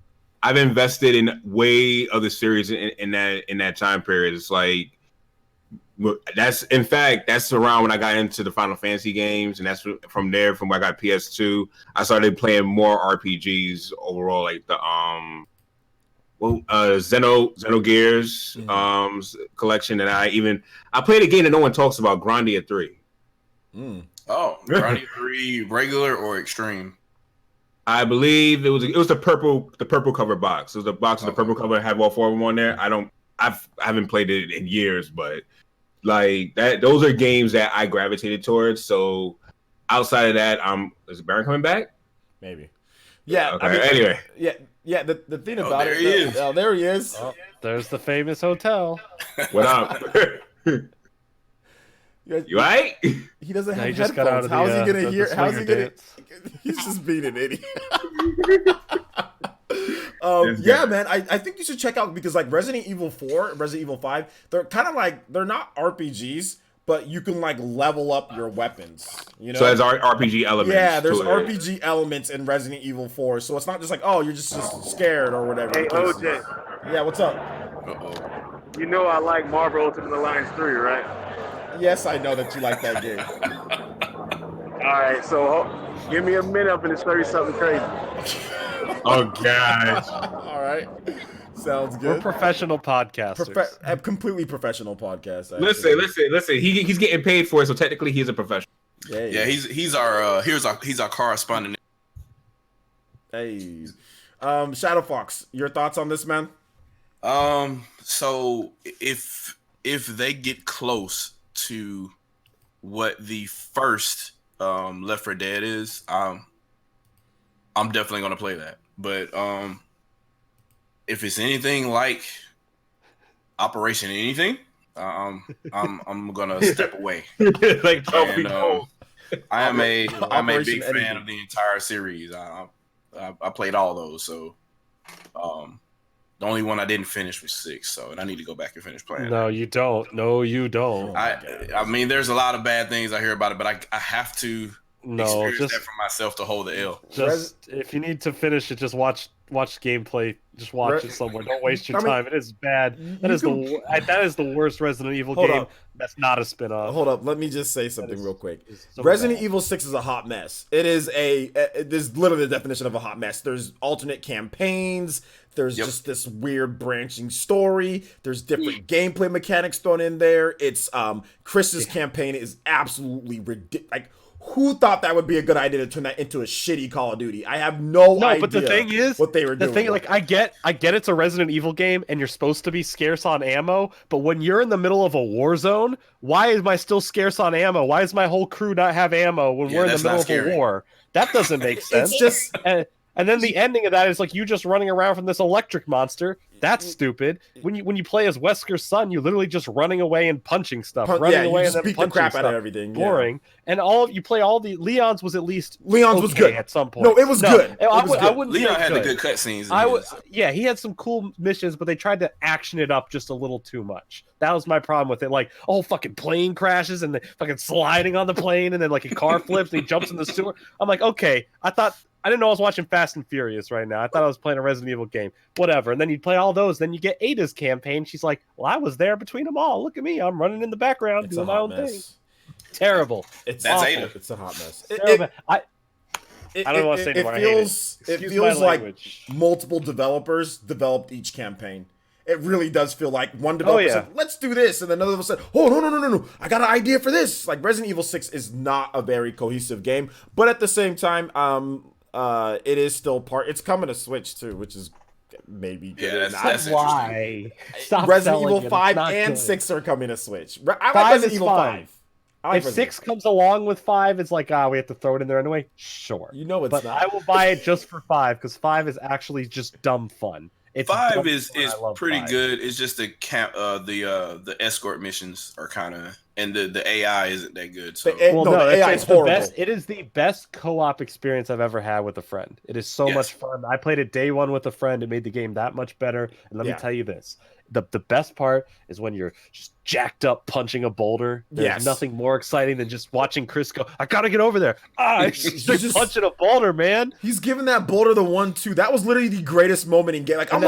I've invested in way of the series in that time period. It's like that's around when I got into the Final Fantasy games, and that's from when I got PS2. I started playing more RPGs overall, like the Xenogears collection, and I played a game that no one talks about, Grandia 3. Oh, Granny 3 regular or extreme? I believe it was the purple cover box. It was the box with the purple cover. Had all 4 of them on there. I haven't played it in years, but like that, those are games that I gravitated towards. So outside of that, is Baron coming back? Maybe. Yeah. Okay. I mean, Anyway. Yeah. The thing about there it. he is. Oh, there he is. Oh, there's the famous hotel. What up? You right? He doesn't have He just got out headphones. of How's he the gonna hear? How's he swinger gonna? dance. He's just being an idiot. That's Yeah, good. man. I think you should check out because like Resident Evil 4, Resident Evil 5, they're kind of like they're not RPGs, but you can like level up your weapons. You know. So there's RPG elements. Yeah, there's to it. RPG elements in Resident Evil 4, so it's not just like, oh, you're just scared or whatever. Hey, the case is. OJ, Yeah, what's up? you know I like Marvel Ultimate Alliance 3, right? Yes, I know that you like that game. All right, so give me a minute. I'm gonna show you something crazy. Oh gosh. All right, sounds We're good. professional podcasters. A completely professional podcast. Actually. Listen. He's getting paid for it, so technically he's a professional. Yeah, he's our correspondent. Hey, Shadow Fox, your thoughts on this, man? So if they get close to what the first Left 4 Dead is, I'm definitely gonna play that. But if it's anything like Operation Anything, I'm gonna step away. Like And, I'm a Operation big fan Anything. of the entire series. I played all those, so the only one I didn't finish was 6. So, and I need to go back and finish playing. No, you don't. No, you don't. I mean, there's a lot of bad things I hear about it, but I have to No, experience just that for myself to hold the L. if you need to finish it, just watch gameplay. Just watch it somewhere. Don't waste your I mean, time. It is bad. That you is that is the worst Resident Evil Hold game. up. That's not a spin-off. Hold up, let me just say something real quick. so Resident bad. Evil 6 is a hot mess. It is it is literally the definition of a hot mess. There's alternate campaigns. There's just this weird branching story. There's different gameplay mechanics thrown in there. It's Chris's campaign is absolutely ridiculous. Like, who thought that would be a good idea to turn that into a shitty Call of Duty? I have no idea. But the thing is, what they were doing. like, I get it's a Resident Evil game, and you're supposed to be scarce on ammo. But when you're in the middle of a war zone, why am I still scarce on ammo? Why does my whole crew not have ammo when we're in the that's middle not of scary. a war? That doesn't make sense. It's just And then the ending of that is like you just running around from this electric monster. That's stupid. When you play as Wesker's son, you're literally just running away and punching stuff, running yeah, you away just and then beat the punching crap stuff. out of everything. Yeah. Boring. And you play all the Leon's was at least Leon's was okay good at some point. No, it was good. It I was would- good. I wouldn't Leon say had the good. good cutscenes. Yeah, he had some cool missions, but they tried to action it up just a little too much. That was my problem with it. Like, oh, fucking plane crashes and the fucking sliding on the plane, and then like a car flips and he jumps in the sewer. I'm like, okay, I didn't know I was watching Fast and Furious right now. I thought I was playing a Resident Evil game. Whatever. And then you play all those. Then you get Ada's campaign. She's like, well, I was there between them all. Look at me. I'm running in the background It's a doing my hot own mess. thing. Terrible. That's awful. Ada. It's a hot mess. Terrible. I don't want to say anymore. I hate it. It Excuse feels my like language. multiple developers developed each campaign. It really does feel like one developer yeah. said, let's do this, and another one said, oh, no, I got an idea for this. Like, Resident Evil 6 is not a very cohesive game, but at the same time, it is still it's coming to Switch too, which is maybe good. Yeah, or not. that's Why? Stop Resident selling Evil it. It's 5 not and good. 6 are coming to Switch. I like 5 Resident is Evil fine. 5. I like If Resident 6 comes along with 5, it's like, we have to throw it in there anyway. Sure. You know it's But not. I will buy it just for 5 because 5 is actually just dumb fun. It's 5 dumb is fun. I love pretty 5. good. It's just the escort missions are kind of, and the AI isn't that good. So The AI is it's the horrible. best. It is the best co-op experience I've ever had with a friend. It is so Yes. much fun. I played it day one with a friend. It made the game that much better. And let me Yeah. tell you this: the best part is when you're just jacked up punching a boulder. There's Yes. nothing more exciting than just watching Chris go, I gotta get over there. He's He's just- punching a boulder, man. He's giving that boulder the 1-2. That was literally the greatest moment in game. Like, I'm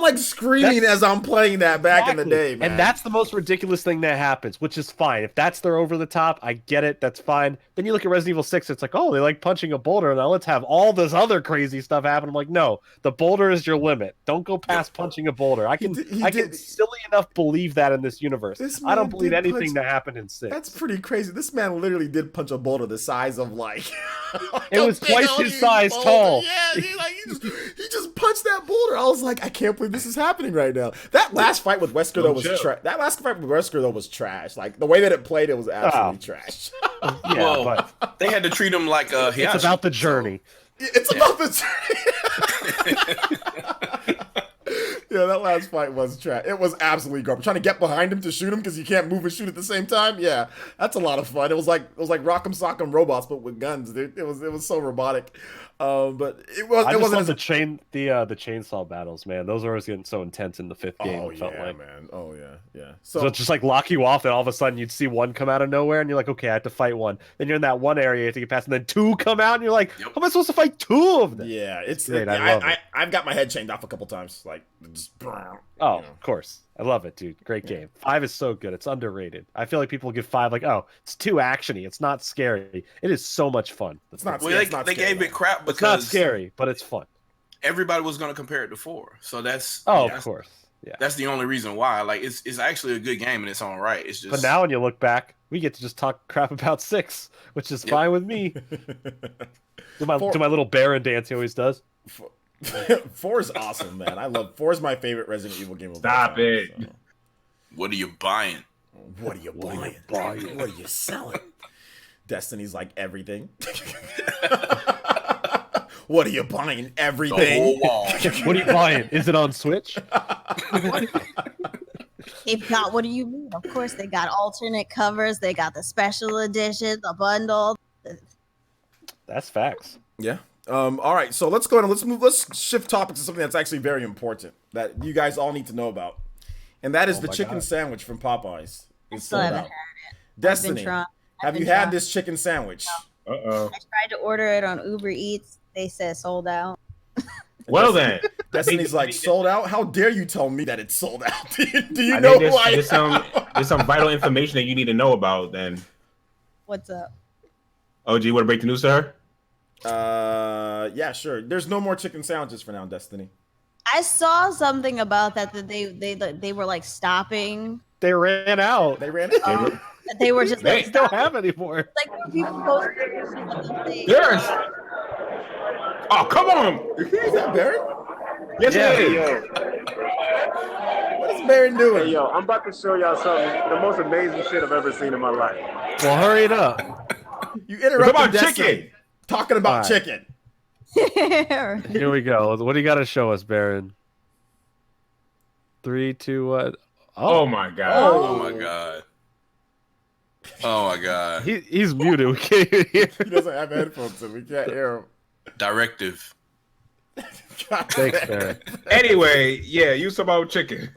like screaming as I'm playing that back in the day, man. And that's the most ridiculous thing that happens, which is fine. If that's their over the top, I get it. That's fine. Then you look at Resident Evil 6, it's like, oh, they like punching a boulder. Now let's have all this other crazy stuff happen. I'm like, no, the boulder is your limit. Don't go past punching a boulder. I can He I did- can silly enough believe that in this this universe. This I don't man believe did anything punch- that happened in 6. That's pretty crazy. This man literally did punch a boulder the size of like. It was a big twice old his huge size boulder. tall. Yeah, he just punched that boulder. I was like, I can't believe this is happening right now. That last fight with Wesker though was trash. That last fight with Wesker though was trash. Like the way that it played, it was absolutely trash. Yeah, Well, but they had to treat him like it's Hiyashi, about the journey. It's about the. Yeah, that last fight was trash. It was absolutely garbage. Trying to get behind him to shoot him because you can't move and shoot at the same time. Yeah, that's a lot of fun. It was like Rock'em Sock'em Robots, but with guns, dude. It was so robotic. But it wasn't love as the chainsaw battles, man. Those were always getting so intense in the 5th game. Oh it felt yeah, like. man. Oh yeah. So it's just like lock you off, and all of a sudden you'd see one come out of nowhere, and you're like, okay, I have to fight one. Then you're in that one area you have to get past, and then 2 come out, and you're like, how am I supposed to fight 2 of them? yeah, it's great. I love it. I've got my head chained off a couple times. Like, just, Oh, of course. I love it, dude. Great game. 5 is so good. It's underrated. I feel like people give 5 like, oh, it's too actiony. It's not scary. It is so much fun. It's not. Well, it's not they scary, gave it crap It's not because scary, but it's fun. everybody was going to compare it to 4. So that's Of course. Yeah. That's the only reason why. Like it's actually a good game in its own right. It's just. But now when you look back, we get to just talk crap about 6, which is fine with me. Do my little Baron dance he always does. 4 is awesome, man. I love 4 is my favorite Resident Evil game of all Stop time, it. so. What are you buying? What are you buying? What are you selling? Destiny's like everything. What are you buying? Everything. The whole wall. What are you buying? Is it on Switch? If not, what do you mean? Of course, they got alternate covers. They got the special edition, the bundle. That's facts. Yeah. All right. So let's go ahead and let's shift topics to something that's actually very important that you guys all need to know about, and that is the chicken sandwich from Popeyes. I It's still sold haven't out. had it. Destiny, I've have been you had trying. this chicken sandwich? Uh-oh. I tried to order it on Uber Eats. They said sold out. Well then. Destiny's like sold out. How dare you tell me that it's sold out? Do you I know think who I am? there's some vital information that you need to know about then. What's up? OG, want to break the news to her? Yeah, sure. There's no more chicken sandwiches for now, Destiny. I saw something about that they were like stopping. They ran out. They ran it. That they were just They like don't stopping. have any more. Like when people post pictures of them, they- Yes. Oh, come on. Is that Baron? Yes, Yeah. it is. Yo, What is Baron doing? hey, yo, I'm about to show y'all something, the most amazing shit I've ever seen in my life. Well, hurry it up. You What interrupted about Destiny chicken? talking about All right. chicken. Here we go. What do you got to show us, Baron? 3, 2, 1. Oh my god. Oh my god. Oh my god. He's muted. We can't even hear. He doesn't have headphones, so we can't hear him. Directive. God Thanks, damn. Baron. Anyway, yeah, you talk about chicken.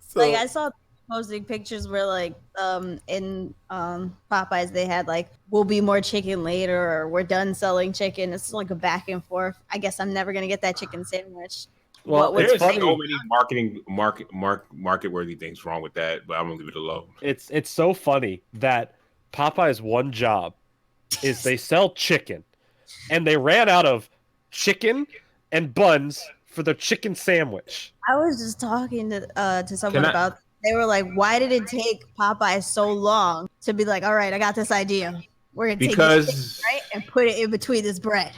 So, Like I saw posting pictures where like in Popeyes they had like we'll be more chicken later or we're done selling chicken. It's like a back and forth. I guess I'm never gonna get that chicken sandwich. Well, What it's was There's funny. so many market worthy things wrong with that, but I'm gonna leave it alone. It's so funny that Popeye's one job is they sell chicken, and they ran out of chicken and buns for their chicken sandwich. I was just talking to someone Can I- about. They were like, "Why did it take Popeyes so long to be like, all right, I got this idea. We're gonna take this Because chicken, right and put it in between this bread."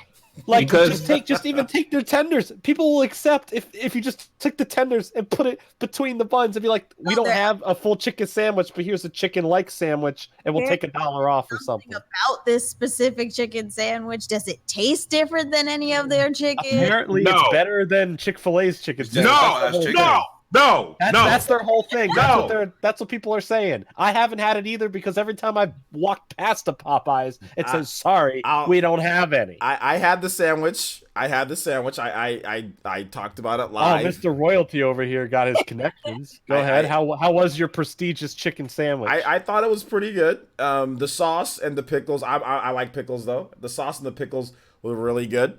Like Because- just even take their tenders. People will accept if you just took the tenders and put it between the buns and be like, we don't they're- have a full chicken sandwich, but here's a chicken like sandwich, and we'll They're- take $1 off or something. About this specific chicken sandwich, does it taste different than any of their chicken? Apparently, No. it's better than Chick-fil-A's chicken No, sandwich. that's the whole chicken. thing. no, That's their whole thing. No. That's what people are saying. I haven't had it either because every time I walk past a Popeyes, it says, "Sorry, we don't have any." I had the sandwich. I talked about it Oh, live. Mr. Royalty over here got his connections. Go ahead. How was your prestigious chicken sandwich? I thought it was pretty good. The sauce and the pickles. I like pickles though. The sauce and the pickles were really good.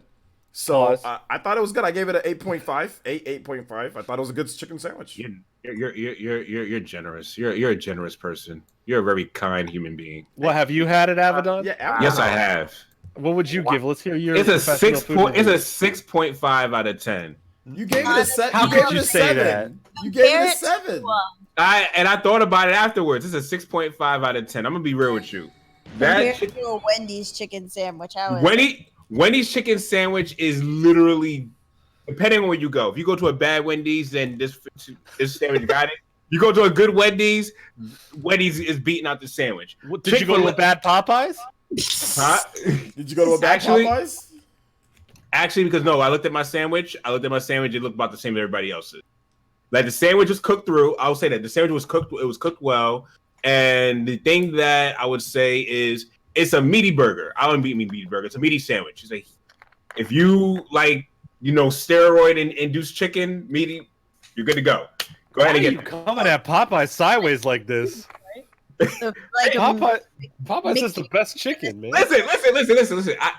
So Pause. I thought it was good. I gave it an 8.5. 8.5. I thought it was a good chicken sandwich. You're generous. You're a generous person. You're a very kind human being. Well, have you had it, Abaddon? Yeah. Yes, I have. What would you give? Let's hear your. It's a professional food It's a review. 6.5 out of 10. You gave it a 7. How you gave could it you a say 7. that? You gave it a Compare it 7. I thought about it afterwards. It's a 6.5 out of 10. I'm gonna be real with you. Compared to a Wendy's chicken sandwich, Wendy's chicken sandwich is literally, depending on where you go. If you go to a bad Wendy's, then this sandwich got it. You go to a good Wendy's is beating out the sandwich. Did you go to a bad Popeyes? Huh? Did you go to a bad Popeyes? Actually, because no, I looked at my sandwich. It looked about the same as everybody else's. Like the sandwich was cooked through. I would say that the sandwich was cooked. It was cooked well. And the thing that I would say is it's a meaty burger. I don't mean meaty burger. It's a meaty sandwich. It's like if you like, steroid induced chicken meaty, you're good to go. Go ahead and get coming at Popeye sideways like this. Popeyes is the best chicken, man.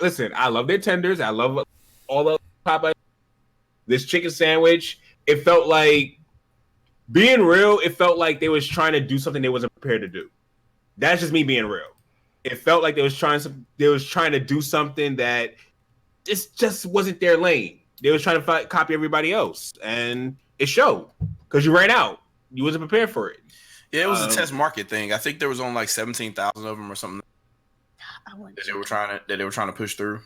Listen. I love their tenders. I love all the Popeyes. This chicken sandwich, it felt like, being real, it felt like they was trying to do something they wasn't prepared to do. That's just me being real. It felt like they was trying to do something that just wasn't their lane. They was trying to copy everybody else, and it showed because you ran out. You wasn't prepared for it. Yeah, it was a test market thing. I think there was only like 17,000 of them or something that they were trying to push through.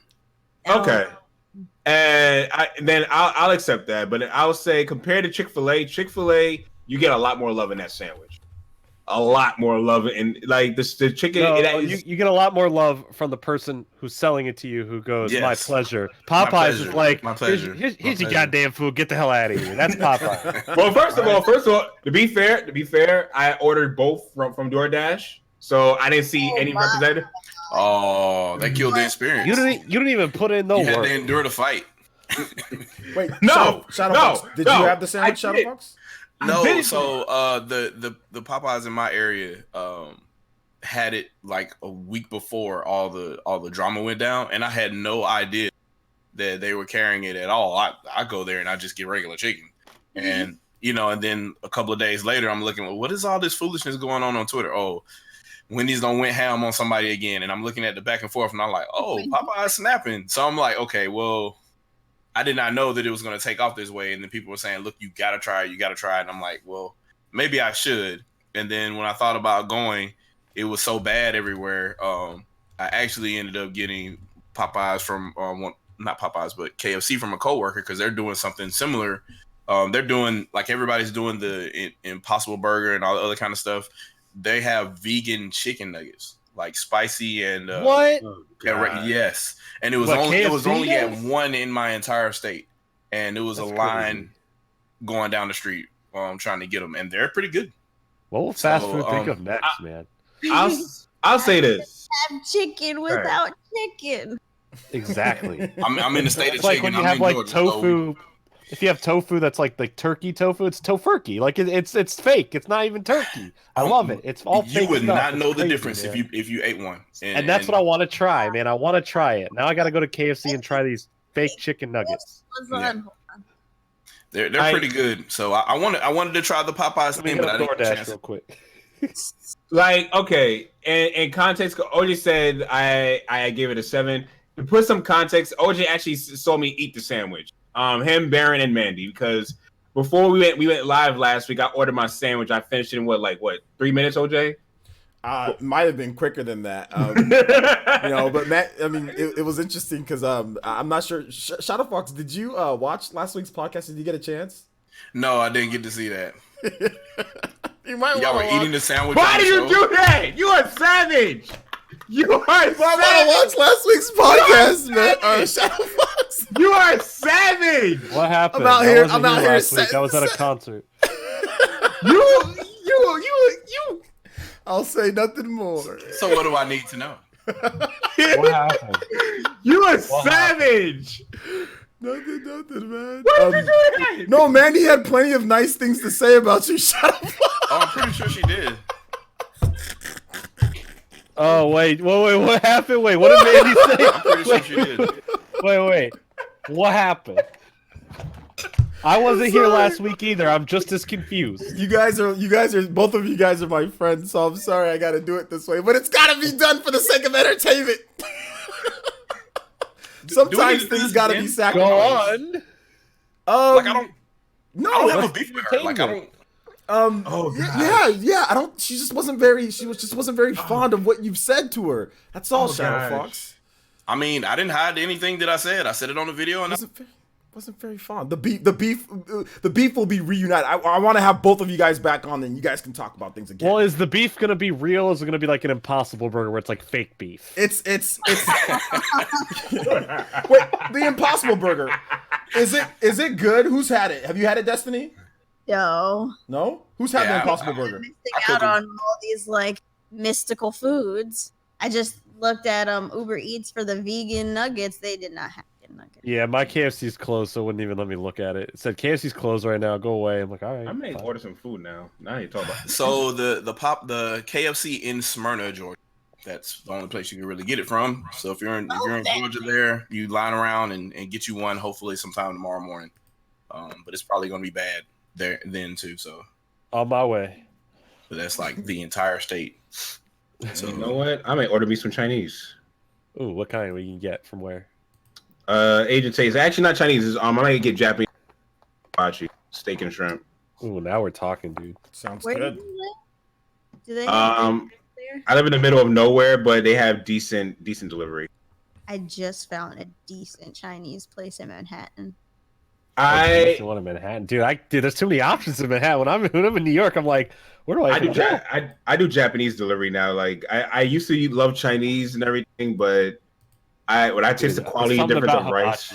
Okay, and then I'll accept that, but I'll say compared to Chick-fil-A, you get a lot more love in that sandwich. A lot more love, and like the chicken. No, you get a lot more love from the person who's selling it to you, who goes, "My pleasure." Popeyes is like, "My pleasure. Here's your goddamn food. Get the hell out of here." That's Popeye. Well, first of all, to be fair, I ordered both from DoorDash, so I didn't see any representative. Oh, that killed the experience. You didn't even put in no you work. had to endure the fight. Wait, no, Shadowbox. Did you have the sandwich, Shadowbox? No, so the Popeyes in my area had it like a week before all the drama went down, and I had no idea that they were carrying it at all. I go there and I just get regular chicken, and and then a couple of days later, I'm looking, what is all this foolishness going on Twitter? Oh, Wendy's done went ham on somebody again, and I'm looking at the back and forth, and I'm like, oh, Popeye's snapping. So I'm like, okay, well, I did not know that it was going to take off this way. And then people were saying, look, you got to try it. And I'm like, well, maybe I should. And then when I thought about going, it was so bad everywhere. I actually ended up getting Popeyes from, not Popeyes, but KFC from a coworker, because they're doing something similar. They're doing, like everybody's doing the Impossible Burger and all the other kind of stuff. They have vegan chicken nuggets, like spicy and what? Yes, and it was only at one in my entire state, and it was a line going down the street trying to get them, and they're pretty good. What will fast food think of next, man? I'll say this: have chicken without chicken. Exactly. I'm in the state of like chicken. when you have like tofu. If you have tofu that's like turkey tofu, it's tofurkey. Like it's fake. It's not even turkey. I love it. It's all fake. You would stuff. not know it's the crazy, difference man. if you ate one. And that's what I want to try, man. I want to try it. Now I got to go to KFC and try these fake chicken nuggets. Yeah. They're pretty good. So I wanted to try the Popeyes thing, but I didn't get a chance. Real quick. Like, okay, and in context, OJ said I gave it a 7. To put some context, OJ actually saw me eat the sandwich. Him, Baron, and Mandy, because before we went live last week, I ordered my sandwich. I finished it in what 3 minutes, OJ? Might have been quicker than that. But Matt, I mean, it was interesting because I'm not sure. Shadow Fox, did you watch last week's podcast? Did you get a chance? No, I didn't get to see that. Y'all were eating the sandwich. Why did you do that? You are savage. You are savage. I watched last week's podcast, man. Shadow Fox. You are savage. What happened? I'm out here last week. I was at a concert. You. I'll say nothing more. So what do I need to know? What happened? You are savage. Nothing, man. Why did you do that? No, Mandy had plenty of nice things to say about you. Shadow Fox. Oh, I'm pretty sure she did. Oh, wait, what happened? Wait, what did Mandy say? I'm pretty sure she did. Wait, what happened? I wasn't here last week either. I'm just as confused. You guys are both of you guys are my friends, so I'm sorry I gotta do it this way, but it's gotta be done for the sake of entertainment. Sometimes things gotta be sacrificed. Go on. I don't No, have a beef with her. Like, I don't. Oh, yeah. I don't. She just wasn't very. She was just wasn't very fond of what you've said to her. That's all, Shadow gosh. Fox. I mean, I didn't hide anything that I said. I said it on the video, and Wasn't very fond. The beef will be reunited. I want to have both of you guys back on, and you guys can talk about things again. Well, is the beef gonna be real? Or is it gonna be like an Impossible Burger where it's like fake beef? It's wait, the Impossible Burger. Is it good? Who's had it? Have you had it, Destiny? No. No? Who's had the Impossible Burger? Missing out on all these like mystical foods. I just looked at Uber Eats for the vegan nuggets. They did not have vegan nuggets. Yeah, my KFC's closed, so it wouldn't even let me look at it. It said KFC's closed right now. Go away. I'm like, all right. I may order some food now. Now I need to talk about it. So the KFC in Smyrna, Georgia. That's the only place you can really get it from. So if you're in Georgia, there you line around and get you one. Hopefully sometime tomorrow morning. But it's probably gonna be bad there then too. So On my way. but that's like the entire state. So you know what? I might order me some Chinese. Ooh, what kind we can get from where? Agent says actually not Chinese. I might get Japanese hibachi, steak and shrimp. Ooh, now we're talking, dude. Sounds Where good. do you live? Do they have there? I live in the middle of nowhere, but they have decent delivery. I just found a decent Chinese place in Manhattan. You want in Manhattan, dude? There's too many options in Manhattan. When I'm in New York, I'm like, where do I do go? I do Japanese delivery now. Like I used to love Chinese and everything, but when I taste the quality difference of rice.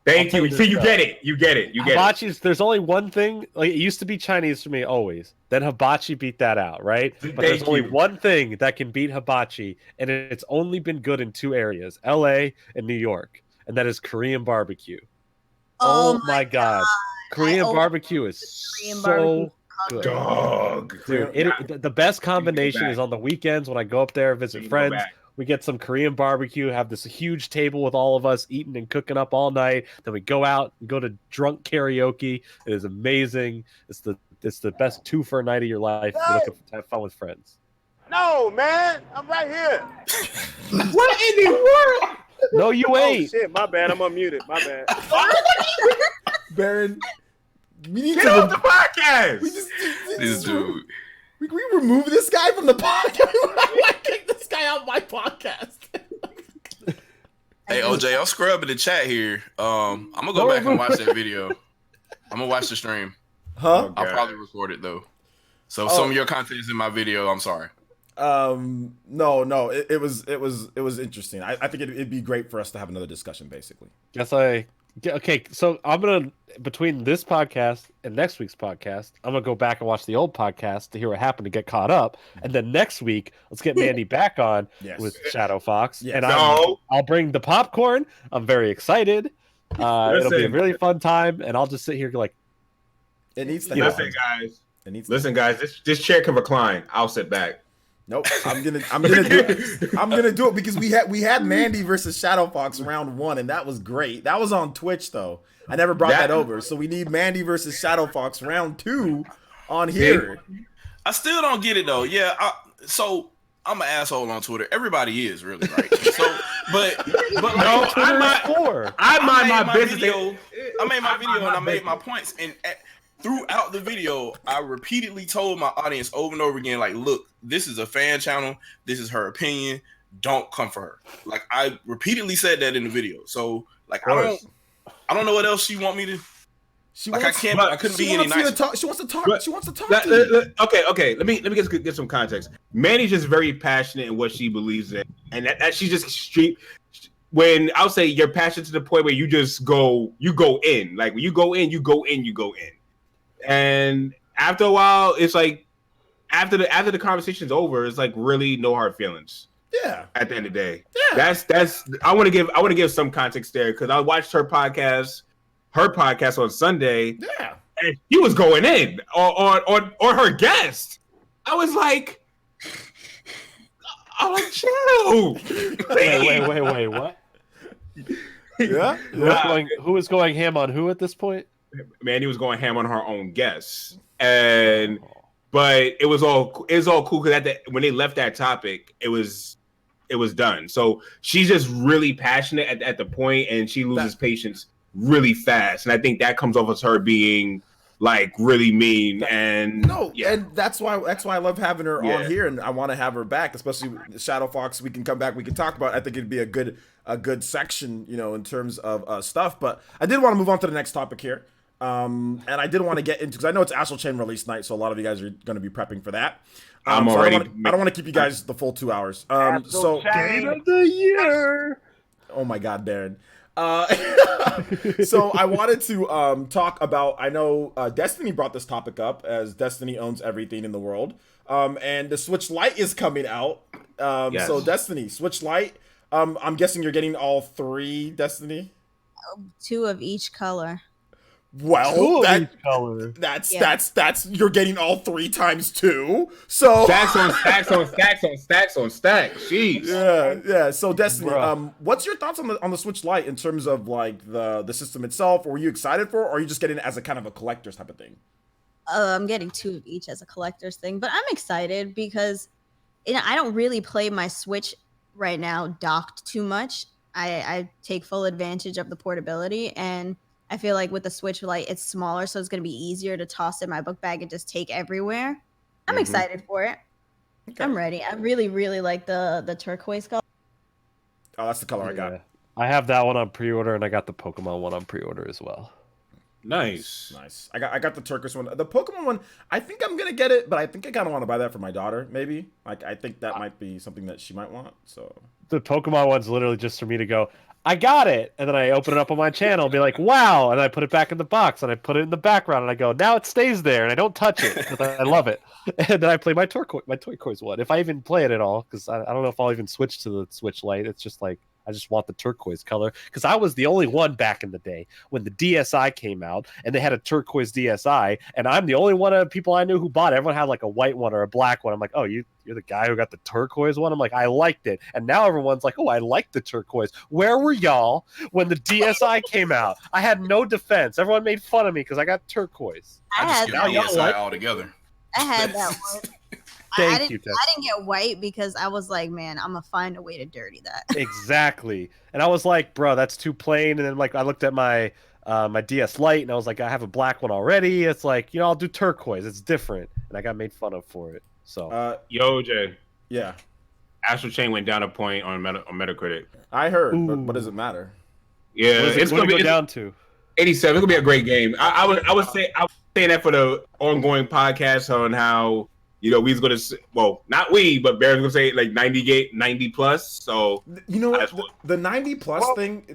Thank you. See, you get it. You get it. Hibachi's, there's only one thing. Like it used to be Chinese for me always. Then hibachi beat that out, right? But there's only one thing that can beat hibachi, and it's only been good in two areas: L.A. and New York, and that is Korean barbecue. Oh my god, Korean barbecue is so good. Dog, dude. The best combination is on the weekends when I go up there visit friends. We get some Korean barbecue, have this huge table with all of us eating and cooking up all night. Then we go out and go to drunk karaoke. It is amazing. It's the best 2 for a night of your life. You're looking to have fun with friends. No, man, I'm right here. What in the world? No, you ain't. Oh, shit, my bad. I'm unmuted. My bad. Baron, we need Get to off the podcast. This dude. We remove this guy from the podcast. I kick this guy out of my podcast. Hey OJ, I'm scrubbing the chat here. I'm gonna go back and watch that video. I'm gonna watch the stream. Huh? I'll probably record it though. So some of your content is in my video. I'm sorry. No. It was interesting. I think it'd be great for us to have another discussion, basically. Okay, so I'm gonna, between this podcast and next week's podcast, I'm gonna go back and watch the old podcast to hear what happened to get caught up, and then next week let's get Mandy back on with Shadow Fox, and I'll bring the popcorn. I'm very excited. It'll be a really fun time, and I'll just sit here like, it needs to listen, guys. Listen, guys. This chair can recline. I'll sit back. Nope, I'm gonna do it. I'm gonna do it because we had Mandy versus Shadow Fox round 1, and that was great. That was on Twitch though. I never brought that over, so we need Mandy versus Shadow Fox round 2 on here. I still don't get it though. Yeah, so I'm an asshole on Twitter. Everybody is really right. So, but no, I mind my business. I made my video and I made my points, and throughout the video, I repeatedly told my audience over and over again, like, look, this is a fan channel. This is her opinion. Don't come for her. Like, I repeatedly said that in the video. So, like, I don't know what else she want me to. I couldn't be any nicer. She wants to talk. She wants to talk to you. Okay. Let me get some context. Mandy's just very passionate in what she believes in, and that she's just street. When I'll say you're passionate to the point where you just go in. Like when you go in. And after a while, it's like after the conversation's over, it's like really no hard feelings. Yeah. At the end of the day. Yeah. That's I want to give some context there because I watched her podcast on Sunday. Yeah. And he was going in on her guest. I was like, chill. Wait, what? Yeah. Who was going ham on who at this point? Mandy was going ham on her own guests, but it was all cool because when they left that topic, it was done. So she's just really passionate at the point, and she loses patience really fast. And I think that comes off as her being like really mean. And No, yeah. and that's why I love having her Yeah. on here, and I want to have her back, especially with Shadow Fox. We can come back, we can talk about. I think it'd be a good section, in terms of stuff. But I did want to move on to the next topic here, and I did want to get into, because I know it's Astral Chain release night, so a lot of you guys are going to be prepping for that. I'm so already. I don't want to keep you guys the full 2 hours. So Game of the year. oh my God, Darren. So I wanted to talk about, I know Destiny brought this topic up, as Destiny owns everything in the world, and the Switch Lite is coming out. Yes. So Destiny Switch Lite, I'm guessing you're getting all 3, Destiny. 2 of each color. Well, Color. that's you're getting all 3 times 2. So Stacks on stacks on stacks on stacks on stacks. Jeez. yeah. So Destiny, Bruh. what's your thoughts on the Switch Lite in terms of like the system itself? Or were you excited for it, or are you just getting it as a kind of a collector's type of thing? I'm getting 2 of each as a collector's thing, but I'm excited because I don't really play my Switch right now docked too much. I take full advantage of the portability, and I feel like with the Switch Lite, it's smaller, so it's going to be easier to toss in my book bag and just take everywhere. I'm excited for it. Okay. I'm ready. I really, really like the turquoise color. Oh, that's the color I got. Yeah. I have that one on pre-order, and I got the Pokemon one on pre-order as well. Nice. Nice. I got the turquoise one. The Pokemon one, I think I'm gonna get it, but I think I kind of want to buy that for my daughter. Maybe. Like, I think that might be something that she might want. So The Pokemon one's literally just for me to go, I got it, and then I open it up on my channel and be like, wow, and I put it back in the box, and I put it in the background, and I go, now it stays there, and I don't touch it, because I love it. And then I play my turquoise one, if I even play it at all, because I don't know if I'll even switch to the Switch Lite. It's just like, I just want the turquoise color, because I was the only one back in the day when the DSi came out, and they had a turquoise DSi, and I'm the only one of the people I knew who bought it. Everyone had like a white one or a black one. I'm like, oh, you're the guy who got the turquoise one? I'm like, I liked it. And now everyone's like, oh, I like the turquoise. Where were y'all when the DSi came out? I had no defense. Everyone made fun of me because I got turquoise. I just had skip that. DSi altogether. I had that one. Thank you, Tess. I didn't get white because I was like, man, I'm gonna find a way to dirty that. Exactly. And I was like, bro, that's too plain. And then like I looked at my my DS Lite, and I was like, I have a black one already. It's like, I'll do turquoise. It's different. And I got made fun of for it. So Yo, Jay. yeah, Astral Chain went down a point on Metacritic. I heard, but Ooh. what does it matter? Yeah, what is it's it gonna go be down to? 87. It's gonna be a great game. I was saying that for the ongoing podcast on how we was gonna not we, but Barry's gonna say like 90 plus. So You know what? That's what- The 90 plus Well, thing.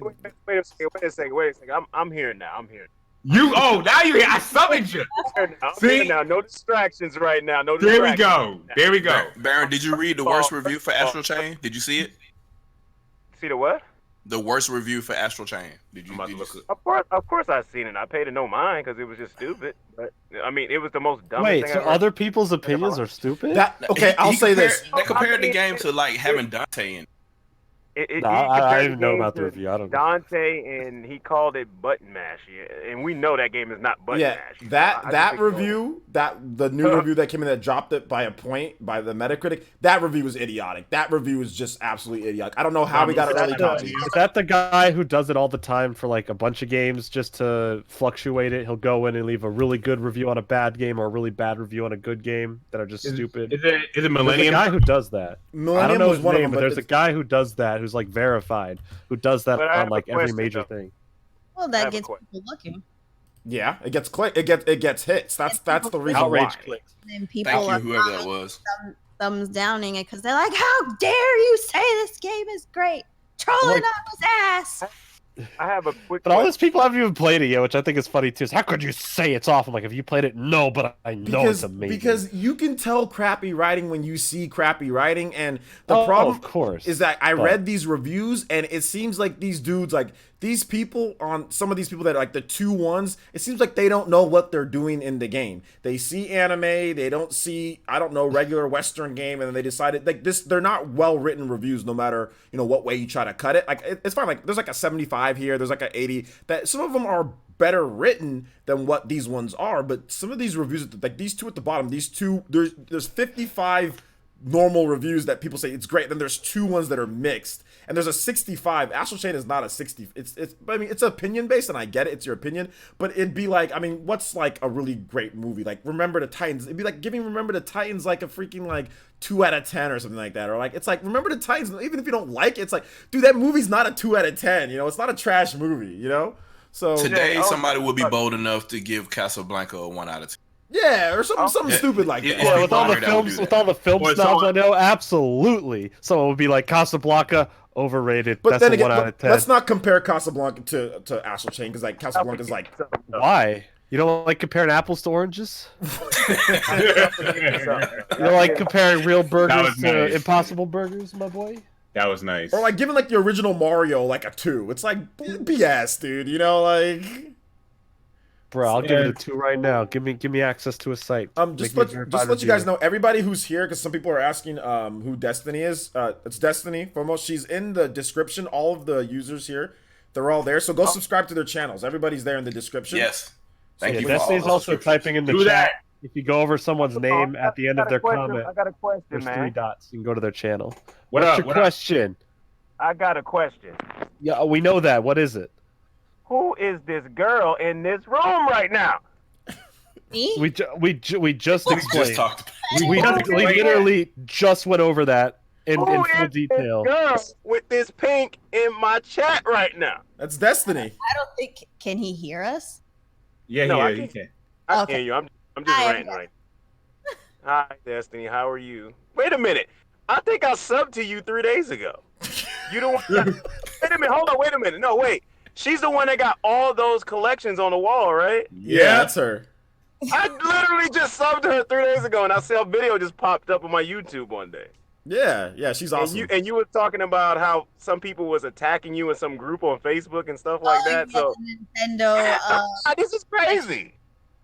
Wait a second. I'm here now. I'm here. now you're here. I summoned you. I'm See? here now. No distractions right now. No There we distractions. go. There we go. Baron, did you read the worst review for Astral Chain? Did you see it? See the what? The worst review for Astral Chain. Did you? I'm about Did to you look Of course I seen it. I paid it no mind because it was just stupid. But I mean, it was the most dumbest Wait, thing so I've ever. other people's opinions are stupid? Okay, I'll say this. They compared the game to like having Dante in it. No, I didn't know about the review. I don't know. Dante, and he called it button mash, and we know that game is not button Yeah, mash. that review, the new review that came in that dropped it by a point by the Metacritic, that review was idiotic. That review was just absolutely idiotic. I don't know how we got it early copy. Is that the guy who does it all the time for like a bunch of games just to fluctuate it? He'll go in and leave a really good review on a bad game or a really bad review on a good game that are just stupid. Is it There's a Millennium? guy who does that. I Millennium don't know was his one name, of them, but there's a it's- guy who does that, who's like verified, who does that But I on have a like every question, major though. thing. Well, I that have a gets question. people looking. Yeah, it gets it gets hits. That's the reason Outrage why. clicks. And people Thank you, are whoever that was. thumbs downing it because they're like, "How dare you say this game is great? Trolling Like- up his ass." I have a quick. But all question. those people haven't even played it yet, which I think is funny too. Is how could you say it's awful? Like, have you played it? No, but I know it's amazing. Because you can tell crappy writing when you see crappy writing, and the Oh, problem of course. is that I But- read these reviews, and it seems like these dudes, like these people on some of these people that are like the 2-1s, it seems like they don't know what they're doing in the game. They see anime, they don't see, I don't know, regular Western game, and then they decided like this. They're not well written reviews, no matter what way you try to cut it. Like it's fine. Like there's like a 75 here, there's like an 80. That some of them are better written than what these ones are, but some of these reviews, like these two at the bottom, these two, there's 55 normal reviews that people say it's great, then there's 2 ones that are mixed, and there's a 65. Astral Chain is not a 60. I mean, it's opinion based, and I get it. It's your opinion, but it'd be like, I mean, what's like a really great movie? Like Remember the Titans. It'd be like giving Remember the Titans like a freaking like 2 out of 10 or something like that, or like it's like Remember the Titans. Even if you don't like it, it's like, dude, that movie's not a 2 out of 10. You know, it's not a trash movie. You know, so Today, somebody would be bold enough to give Casablanca a 1 out of 10. yeah, or something stupid like that. Yeah, with all the People films, do with that. all the film Or snobs I someone- know, absolutely. Someone would be like Casablanca, overrated. But That's then a again, 1 out of 10. let's not compare Casablanca to Astral Chain, because like Casablanca's like, Why? You don't like comparing apples to oranges? You don't like comparing real burgers was to nice. impossible burgers, my boy? That was nice. or like giving like the original Mario like a 2. It's like BS, dude. You know, like Bro, I'll give it a 2 right now. Give me access to a site. just Make me a let verified you guys reviewer. know, everybody who's here, because some people are asking who Destiny is. It's Destiny foremost. She's in the description. All of the users here, they're all there. So go subscribe to their channels. Everybody's there in the description. Yes. Thank Yeah, you. for all Destiny's the also subscriptions. typing in the Do chat. that. If you go over someone's name at the end of their comment, I got a question, there's man. 3 dots. You can go to their channel. What What's up? your What up? question? I got a question. Yeah, we know that. What is it? Who is this girl in this room right now? Me? We just We explained. just talked. We literally just went over that in Who full is detail. this girl with this pink in my chat right now? That's Destiny. I don't think. Can he hear us? Yeah, No, I he can't. can. I Okay. hear you. I'm just Hi, ranting right now. Hi, Destiny. How are you? Wait a minute. I think I subbed to you 3 days ago. You don't. Wait a minute. Hold on. Wait a minute. No, wait. She's the one that got all those collections on the wall, right? Yeah, that's her. I literally just subbed to her 3 days ago, and I saw a video just popped up on my YouTube one day. Yeah, she's awesome. And you were talking about how some people was attacking you in some group on Facebook and stuff like that. yeah, So Nintendo. this is crazy.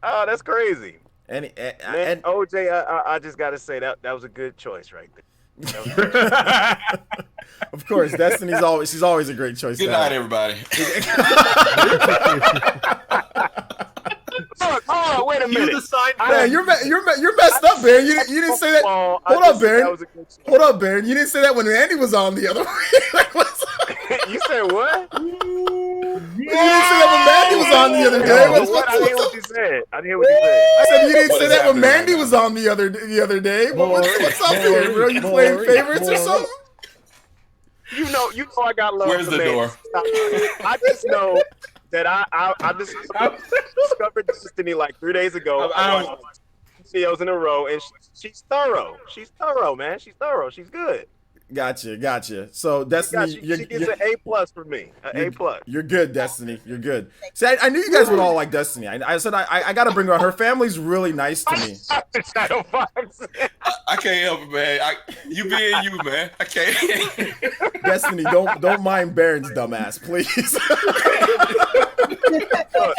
Oh, that's crazy. And Man, OJ, I just gotta say that was a good choice right there. That was a good of course, Destiny's she's always a great choice. Good to night, have. everybody. Look, hold on, wait a minute. Man, you're messed up, Baron. You didn't say that. Well, I Hold just up, said Baron. that was a good choice. Hold up, Baron. You didn't say that when Andy was on the other way. Like, what's up? You said what? You didn't say that when Mandy was on the other day. What? I didn't hear what you said. I didn't hear what you said. I said you didn't What say is that when happening right Mandy now? was on the other day. What's up here, bro? You playing favorites or something? You know I got love Where's for the man. door? I just know that I discovered Destiny like 3 days ago. I watched videos in a row, and she's thorough. She's thorough, man. She's thorough. She's good. Gotcha. So Destiny, She gets an A+ for me. An A+. You're good, Destiny. You're good. See, I knew you guys would all like Destiny. I said I got to bring her on. Her family's really nice to me. Shadow Fox. I can't help it, man. You being you, man. I can't. Destiny, don't mind Baron's dumbass, please.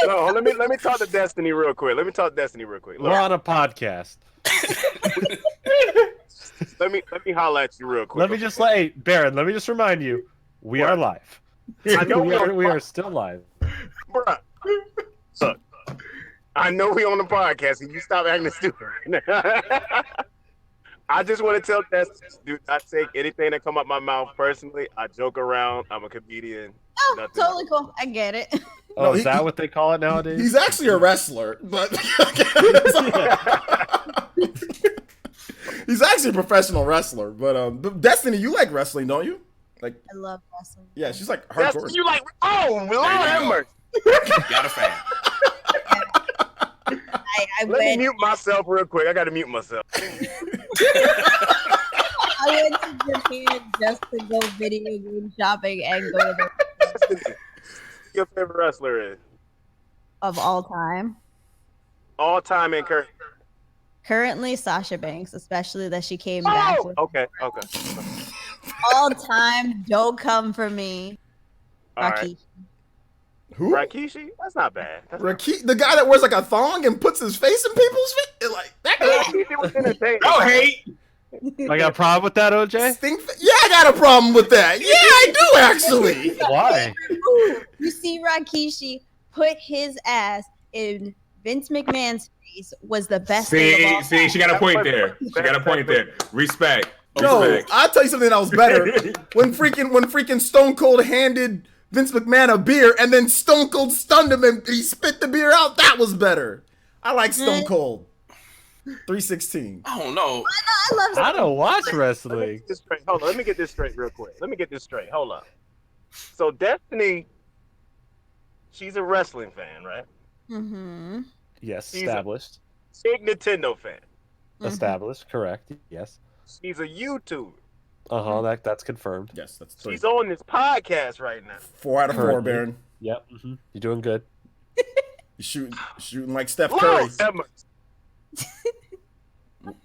No, let me talk to Destiny real quick. Look, We're on a podcast. let me holler at you real quick. Let me just hey, Baron, let me just remind you, we are live. I know we are still live. Bruh. Look, I know we on the podcast, and you stop acting stupid. I just want to tell Destiny, do not take anything that come out my mouth personally. I joke around. I'm a comedian. Oh, Nothing totally cool. I get it. Oh, No, is that what they call it nowadays? He's actually a wrestler, but he's actually a professional wrestler. But Destiny, you like wrestling, don't you? Like, I love wrestling. yeah, she's like hardcore. Destiny, you like? Oh, Lord have go. mercy. Got a fan. I Let me went. mute myself real quick. I got to mute myself. I went to Japan just to go video game shopping and go to the Your favorite wrestler is of all time. all time in current. Currently, Sasha Banks, especially that she came back with Okay. all time. Don't come for me, All right. Rocky. Who? Rikishi? That's not bad. The guy that wears like a thong and puts his face in people's face, like that guy. Rikishi was entertaining. Don't hate. I got a problem with that, OJ? Yeah, I got a problem with that. Yeah, I do actually. Why? You see, Rakishi put his ass in Vince McMahon's face was the best thing of all See, she got a point there. She got a point there. Respect. No, Respect. I'll tell you something that was better. when freaking Stone Cold handed Vince McMahon a beer and then Stone Cold stunned him and he spit the beer out, that was better. I like Stone Cold. 316. I don't know. I love I don't watch Let me wrestling. get this straight. Hold on, let me get this straight real quick. Let me get this straight. Hold up. So Destiny, she's a wrestling fan, right? Mm-hmm. Yes, She's a- established. Big Nintendo fan. Established, correct. Yes. She's a YouTuber. That's confirmed. Yes, that's 3. She's on this podcast right now. 4 out of 4, Currently. Baron. Yep. You're doing good. You shooting like Steph Curry. Lord have mercy.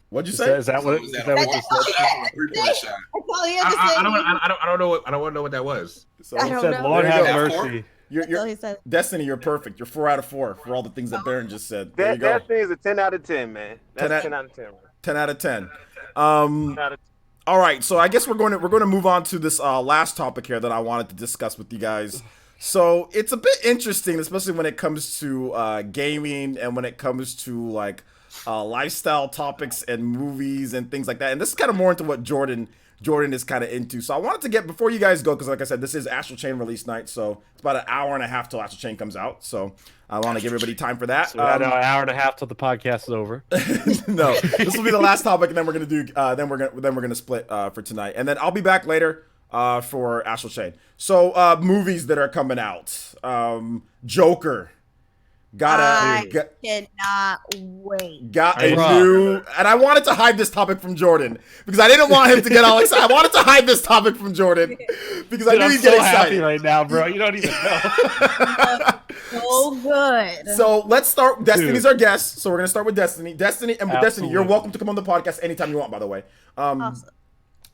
What'd you Is say? that, is that what? Is that what you said? 3-point shot. That's all he had to say. I don't know what I don't know what that was. So, I He don't said, know. "Lord There you have go. mercy." That's all he said. Destiny, you're perfect. You're 4 out of 4 for all the things that Baron just said. There you go. Destiny is a 10 out of 10, man. That's 10 out- 10 out of 10. Right? 10 out of 10. 10 out of 10. All right, so I guess we're going to move on to this last topic here that I wanted to discuss with you guys. So it's a bit interesting, especially when it comes to gaming and when it comes to like lifestyle topics and movies and things like that. And this is kind of more into what Jordan is kind of into. So I wanted to get, before you guys go, because like I said, this is Astral Chain release night, so it's about an hour and a half till Astral Chain comes out. So I want to give everybody time for that. So we had an hour and a half till the podcast is over. No, this will be the last topic, and then we're gonna do. Then we're gonna split for tonight, and then I'll be back later for Astral Chain. So movies that are coming out. Joker I got cannot wait. a Bruh. new, and I wanted to hide this topic from Jordan because I didn't want him to get all excited. I wanted to hide this topic from Jordan because I Dude, knew I'm he'd so get happy excited. right now, bro. You don't even know. So good. So let's start. Destiny's Dude. our guest, so we're gonna start with Destiny. Destiny, Destiny, you're Absolutely. welcome to come on the podcast anytime you want. By the way, Awesome.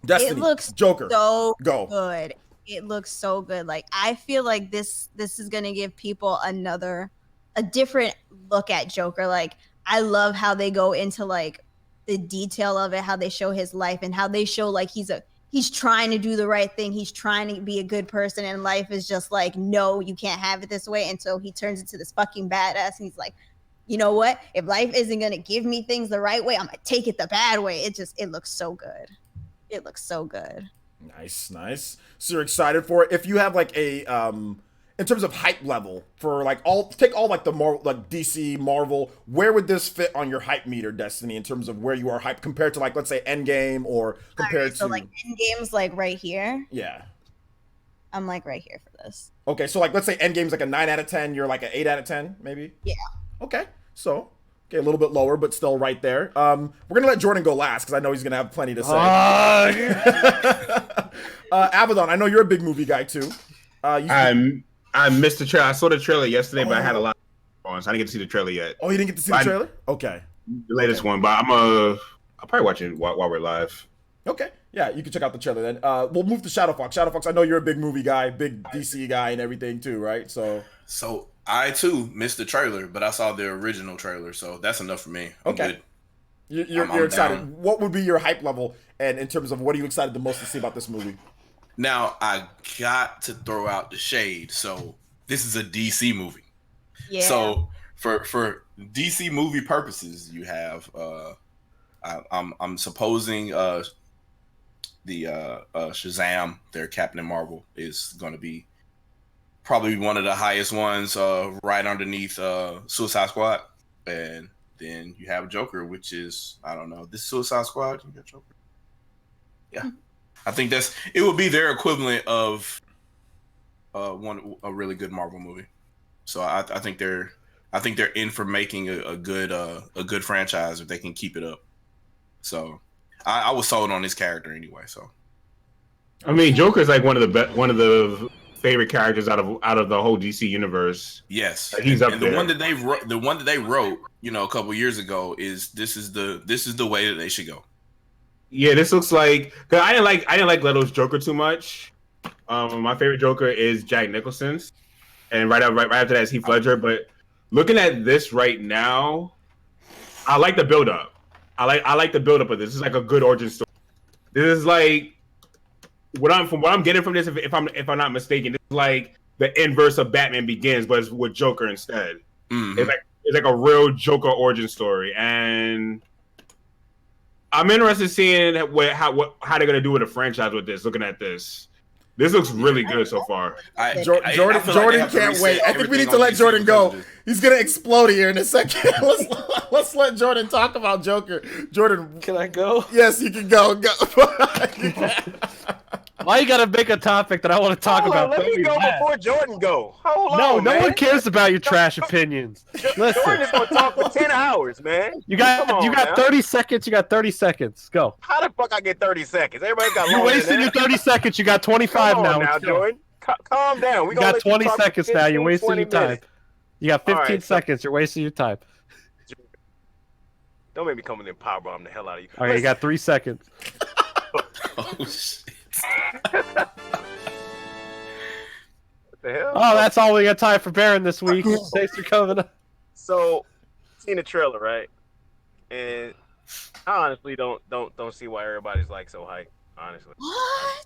Destiny, It looks Joker, so go. good. It looks so good. Like I feel like this is gonna give people a different look at Joker. Like I love how they go into like the detail of it, how they show his life and how they show like he's trying to do the right thing. He's trying to be a good person, and life is just like, no, you can't have it this way. And so he turns into this fucking badass, and he's like, you know what? If life isn't gonna give me things the right way, I'm gonna take it the bad way. It looks so good. It looks so good. Nice. So you're excited for it. If you have like a in terms of hype level for like take all like the more like DC, Marvel, where would this fit on your hype meter, Destiny, in terms of where you are hype compared to like let's say Endgame or compared Alright, so to like Endgame's like right here. yeah. I'm like right here for this. Okay, so like let's say Endgame's like a 9 out of 10, you're like an 8 out of 10 maybe? Yeah. Okay. So okay, a little bit lower, but still right there. We're gonna let Jordan go last because I know he's gonna have plenty to say. Abaddon, I know you're a big movie guy too. I missed the trailer. I saw the trailer yesterday, but I had a lot on, so I didn't get to see the trailer yet. Oh, you didn't get to see the trailer? Okay. The latest one, but I'll probably watch it while we're live. Okay. Yeah, you can check out the trailer then. We'll move to Shadow Fox. Shadow Fox, I know you're a big movie guy, big DC guy and everything too, right? So I too missed the trailer, but I saw the original trailer, so that's enough for me. I'm Okay. good. You're excited. down. What would be your hype level and in terms of what are you excited the most to see about this movie? Now I got to throw out the shade. So this is a DC movie. Yeah. So for DC movie purposes, you have I'm supposing the Shazam, their Captain Marvel, is going to be probably one of the highest ones, right underneath Suicide Squad, and then you have Joker, which is I don't know, this Suicide Squad. You got Joker. Yeah, I think it would be their equivalent of a really good Marvel movie. So I think they're in for making a good franchise if they can keep it up. So I was sold on this character anyway. So I mean, Joker is like one of the favorite characters out of the whole DC universe. yes, He's up and there. the one that they wrote, a couple years ago is this is the way that they should go. Yeah, this looks like because I didn't like Leto's Joker too much. My favorite Joker is Jack Nicholson's, and right after that is Heath Ledger. But looking at this right now, I like the build up. I like the build up of this. This is like a good origin story. This is like what I'm getting from this. If I'm not mistaken, this is like the inverse of Batman Begins, but it's with Joker instead. Mhm. It's like a real Joker origin story, and I'm interested in seeing how they're gonna do with a franchise with this. Looking at this, this looks really good so far. Jordan can't wait. I think we need to let Jordan go. He's gonna explode here in a second. let's let Jordan talk about Joker. Jordan, Can I go? yes, you can go. Why you gotta make a topic that I want to talk about? Let me go before Jordan go. Hold on, No man. one cares about your trash opinions. Listen, Jordan is gonna talk for 10 hours, man. you got Come on now. 30 seconds. You got 30 seconds. Go. How the fuck I get 30 seconds? Everybody's got You longer than wasted your that. 30 seconds. You got 25 Come now. on now, Let's go. Jordan. Calm down. We You got let you 20 talk for seconds now. You're 15, wasting 20 your time. minutes. You got 15 All right, so- seconds. You're wasting your time. Don't make me come in and powerbomb the hell out of you. All right, you got 3 seconds. Oh shit. What the hell? Oh, that's all we got time for Baron this week. Thanks for coming. So, seen the trailer, right? And I honestly don't see why everybody's like so hyped. Honestly, What?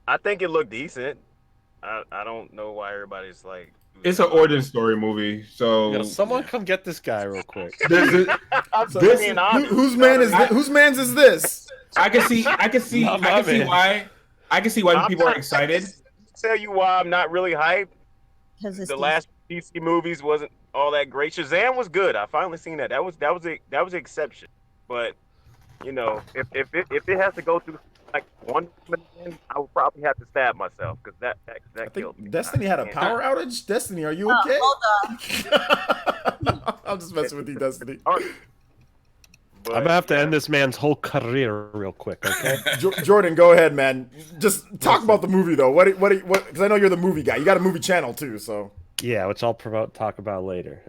I think it looked decent. I don't know why everybody's like. It's an origin story movie, so Yo, someone come get this guy real quick. I'm This- just being honest. Whose man's is this? I can see Not my man. why. I can see why I'm people are not- excited. Tell you why I'm not really hyped. Because it's The last DC movies wasn't all that great. Shazam was good. I finally seen that. That was an exception. But you know, if it has to go through like one again, I would probably have to stab myself because that I killed me. think Destiny had a I can't- power outage. Destiny, are you okay? hold on. I'm just messing with you, Destiny. But, I'm gonna have to end this man's whole career real quick, okay? Jordan, go ahead, man. Just talk about the movie though. What? Because I know you're the movie guy. You got a movie channel too, so. Yeah, which I'll talk about later.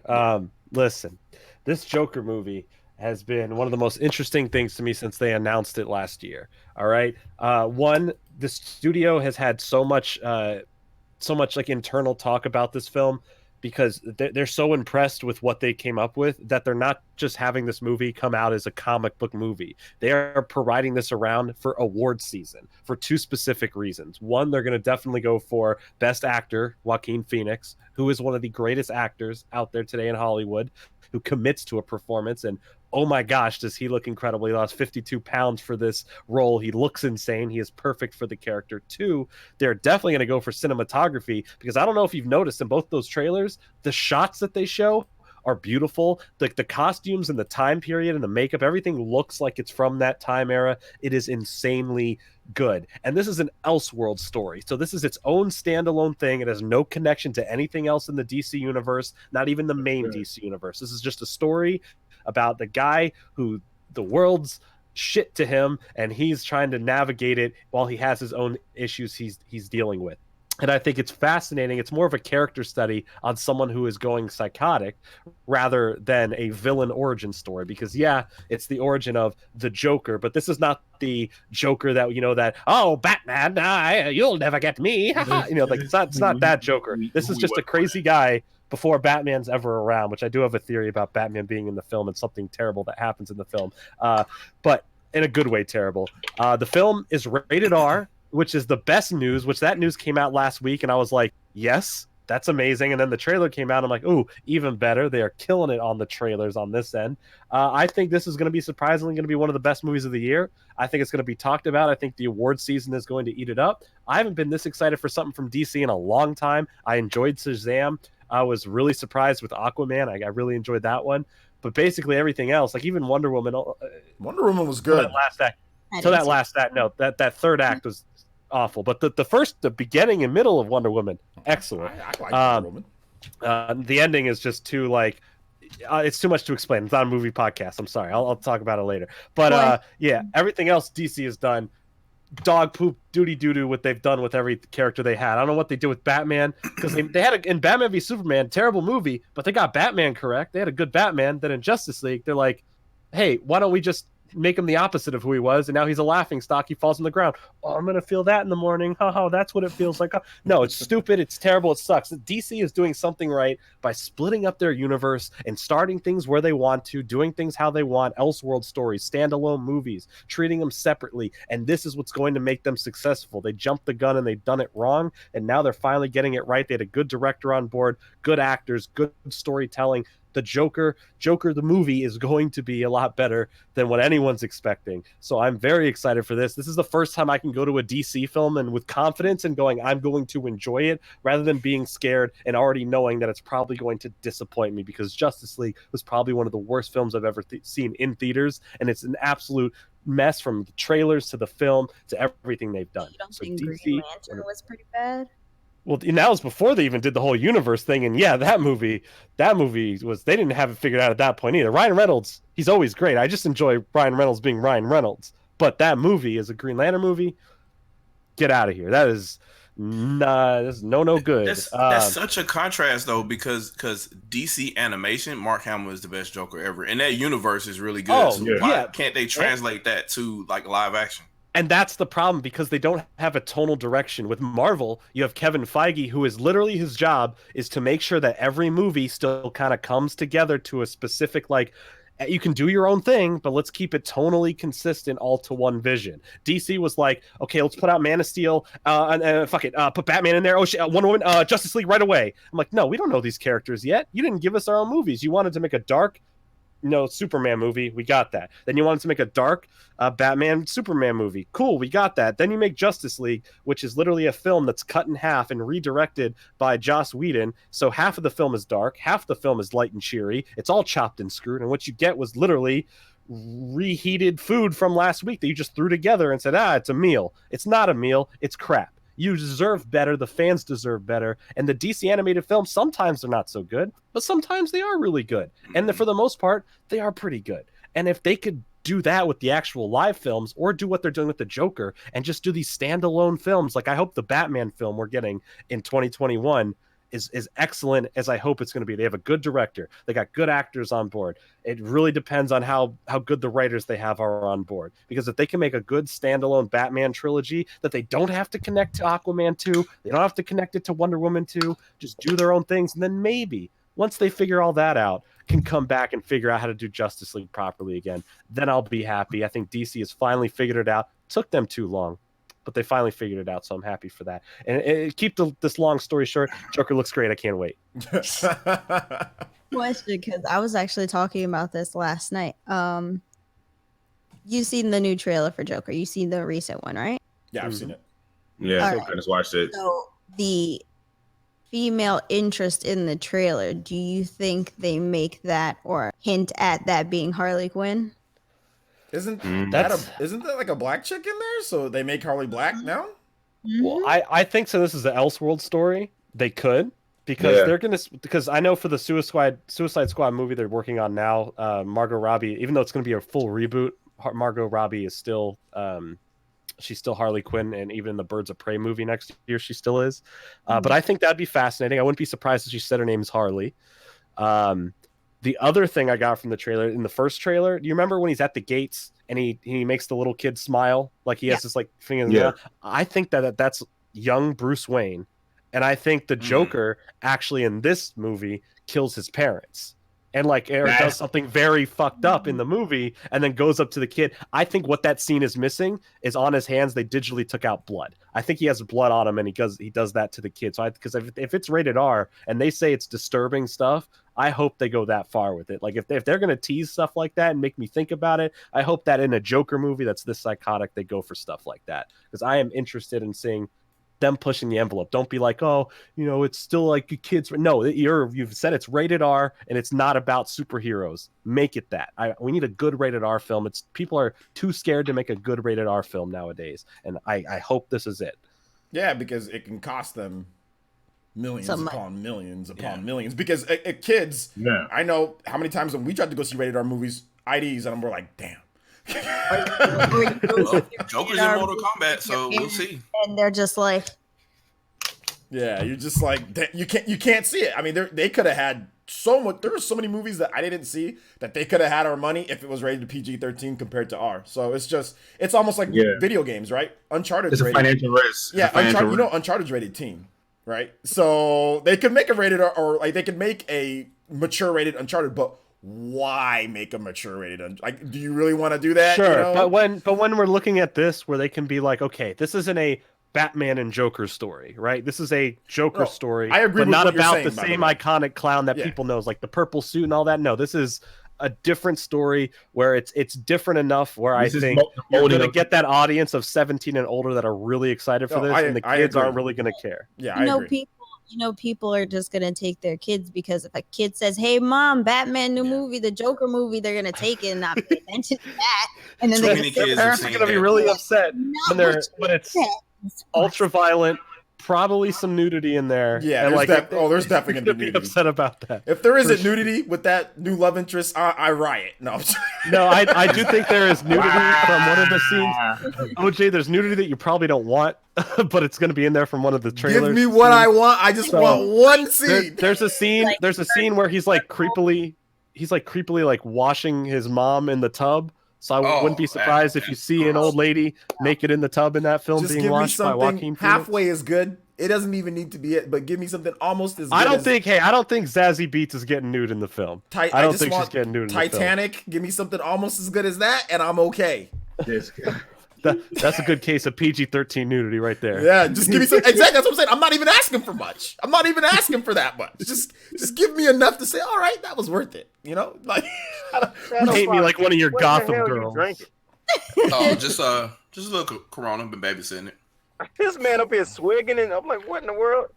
Listen, this Joker movie has been one of the most interesting things to me since they announced it last year. All right, one, the studio has had so much like internal talk about this film because they're so impressed with what they came up with that they're not just having this movie come out as a comic book movie. They are parading this around for award season for 2 specific reasons. One, they're going to definitely go for Best Actor, Joaquin Phoenix, who is one of the greatest actors out there today in Hollywood, who commits to a performance. And oh my gosh, does he look incredible. He lost 52 pounds for this role. He looks insane. He is perfect for the character. 2, they're definitely going to go for cinematography because I don't know if you've noticed in both those trailers, the shots that they show are beautiful. Like the costumes and the time period and the makeup, everything looks like it's from that time era. It is insanely good. And this is an Elseworld story. So this is its own standalone thing. It has no connection to anything else in the DC universe, not even the main DC universe. This is just a story about the guy who the world's shit to him and he's trying to navigate it while he has his own issues he's dealing with. And I think it's fascinating. It's more of a character study on someone who is going psychotic rather than a villain origin story. Because, yeah, it's the origin of the Joker, but this is not the Joker that, that, oh, Batman, you'll never get me. Like it's not that Joker. This is just a crazy guy before Batman's ever around, which I do have a theory about Batman being in the film and something terrible that happens in the film. But in a good way, terrible. The film is rated R, which is the best news, which that news came out last week. And I was like, yes, that's amazing. And then the trailer came out. I'm like, ooh, even better. They are killing it on the trailers on this end. I think this is going to be surprisingly going to be one of the best movies of the year. I think it's going to be talked about. I think the award season is going to eat it up. I haven't been this excited for something from DC in a long time. I enjoyed Shazam. I was really surprised with Aquaman. I really enjoyed that one. But basically everything else, like even Wonder Woman. Wonder Woman was good. That last act, no, that third act was awful. But the beginning and middle of Wonder Woman, excellent. I like Wonder Woman. The ending is just too it's too much to explain. It's not a movie podcast. I'm sorry. I'll talk about it later. But yeah, everything else DC has done, dog poop, doody doo what they've done with every character they had. I don't know what they did with Batman because they had in Batman v Superman, terrible movie, but they got Batman correct. They had a good Batman. Then in Justice League, they're like, hey, why don't we just make him the opposite of who he was, and now he's a laughing stock. He falls on the ground. Oh, I'm gonna feel that in the morning. That's what it feels like. No, it's stupid. It's terrible. It sucks. DC is doing something right by splitting up their universe and starting things where they want to, doing things how they want. Elseworld stories, standalone movies, treating them separately, and this is what's going to make them successful. They jumped the gun and they've done it wrong, and now they're finally getting it right. They had a good director on board, good actors, good storytelling. the Joker the movie is going to be a lot better than what anyone's expecting. So I'm very excited for this. This is the first time I can go to a DC film and with confidence and going, I'm going to enjoy it, rather than being scared and already knowing that it's probably going to disappoint me, because Justice League was probably one of the worst films I've ever seen in theaters, and it's an absolute mess from the trailers to the film to everything they've done. You don't So think DC, Green Lantern was pretty bad? well, and that was before they even did the whole universe thing, and yeah, that movie was, they didn't have it figured out at that point either. Ryan Reynolds, he's always great. I just enjoy Ryan Reynolds being Ryan Reynolds, but that movie is a Green Lantern movie. Get out of here. That is no good. That's such a contrast though, because DC animation, Mark Hamill is the best Joker ever, and that universe is really good. Oh, so yeah. why can't they translate that to like live action? And that's the problem, because they don't have a tonal direction. With Marvel, you have Kevin Feige, who is literally, his job is to make sure that every movie still kind of comes together to a specific, like, you can do your own thing, but let's keep it tonally consistent all to one vision. DC was like, okay, let's put out Man of Steel, and fuck it, put Batman in there. Oh shit, Wonder Woman, Justice League right away. I'm like, no, we don't know these characters yet. You didn't give us our own movies. You wanted to make a dark, Superman movie. We got that. Then you wanted to make a dark Batman Superman movie. Cool, we got that. Then you make Justice League, which is literally a film that's cut in half and redirected by Joss Whedon. So half of the film is dark, half the film is light and cheery. It's all chopped and screwed. And what you get was literally reheated food from last week that you just threw together and said, it's a meal. It's not a meal. It's crap. You deserve better. The fans deserve better. And the DC animated films, sometimes they're not so good, but sometimes they are really good. And for the most part, they are pretty good. And if they could do that with the actual live films, or do what they're doing with the Joker and just do these standalone films, like I hope the Batman film we're getting in 2021 is excellent as I hope it's going to be. They have a good director. They got good actors on board. It really depends on how good the writers they have are on board. Because if they can make a good standalone Batman trilogy that they don't have to connect to Aquaman 2, they don't have to connect it to Wonder Woman 2, just do their own things, and then maybe once they figure all that out, can come back and figure out how to do Justice League properly again, then I'll be happy. I think DC has finally figured it out. Took them too long, but they finally figured it out, so I'm happy for that. And keep this long story short, Joker looks great. I can't wait. Question, because I was actually talking about this last night. You seen the new trailer for Joker? You seen the recent one, right? Yeah, I've seen it. Yeah, All right. I just watched it. So the female interest in the trailer, do you think they make that or hint at that being Harley Quinn? Isn't That's- isn't there like a black chick in there? So they make Harley black now? Well, I think so. This is the Elseworld story. They could, because they're gonna, because I know for the Suicide Squad movie they're working on now, Margot Robbie, even though it's gonna be a full reboot, Margot Robbie is still she's still Harley Quinn, and even in the Birds of Prey movie next year she still is. But I think that'd be fascinating. I wouldn't be surprised if she said her name is Harley. The other thing I got from the trailer, in the first trailer, do you remember when he's at the gates and he makes the little kid smile, like he has this like thing in the mouth? I think that's young Bruce Wayne, and I think the Joker actually in this movie kills his parents, and like Eric does something very fucked up in the movie and then goes up to the kid. I think what that scene is missing is on his hands they digitally took out blood. I think he has blood on him and he does that to the kid. So because if it's rated R and they say it's disturbing stuff, I hope they go that far with it. Like if they're going to tease stuff like that and make me think about it, I hope that in a Joker movie that's this psychotic, they go for stuff like that, because I am interested in seeing them pushing the envelope. Don't be like, oh, it's still like kids. No, you've said it's rated R and it's not about superheroes. Make it that. We need a good rated R film. People are too scared to make a good rated R film nowadays, and I hope this is it. Yeah, because it can cost them millions upon millions. Because kids, I know how many times when we tried to go see rated R movies, IDs, and we're like, damn. Joker's in Mortal Kombat, so we'll see. And they're just like, yeah, you're just like, you can't see it. I mean, they could have had so much. There were so many movies that I didn't see that they could have had our money if it was rated PG-13 compared to R. So it's almost like video games, right? Uncharted. It's a financial risk. Yeah, Uncharted's rated teen, right? So they could make a rated R, or like they could make a mature rated Uncharted, but why make a mature rated? Like, do you really want to do that? Sure, but when we're looking at this, where they can be like, okay, this isn't a Batman and Joker story, right? This is a Joker story, I agree but with not what you're about saying, the by the same way. iconic clown that Yeah. people knows, like the purple suit and all that. No, this is a different story where it's different enough where I This is think you're molding going to of- get that audience of 17 and older that are really excited for No, this, and the I kids agree. aren't really going to care. Yeah, You I know, agree. people are just gonna take their kids because if a kid says, "Hey, mom, Batman new movie, the Joker movie," they're gonna take it and not pay attention to that, and then Too they're many gonna kids Their have parents are seen going to be that. really upset not when it's It's ultra violent, probably some nudity in there. Yeah, and there's like there's definitely they're gonna be nudity. upset about that. If there isn't For sure. nudity with that new love interest, I riot. No, I'm sorry. No, I do think there is nudity from one of the scenes. OJ, there's nudity that you probably don't want, but it's going to be in there from one of the trailers. Give me what I want. I just So, want one scene. There's a scene. There's a scene where he's like creepily like washing his mom in the tub. So I Oh, wouldn't be surprised if you see an old lady naked in the tub in that film Just being give me washed by something Joaquin Phoenix. halfway as good. It doesn't even need to be it, but give me something almost as good. I don't as think Zazie Beetz is getting nude in the film. I don't just think she's want getting nude in the film. Titanic. Give me something almost as good as that, and I'm okay. This guy. That's a good case of PG-13 nudity right there. Yeah, just give me some. Exactly, that's what I'm saying. I'm not even asking for much. I'm not even asking for that much. Just give me enough to say, all right, that was worth it. You know, like Paint me like one of your What the Gotham hell you girls. drinking? Oh, just a little Corona. Been babysitting it. This man up here swigging, and I'm like, what in the world?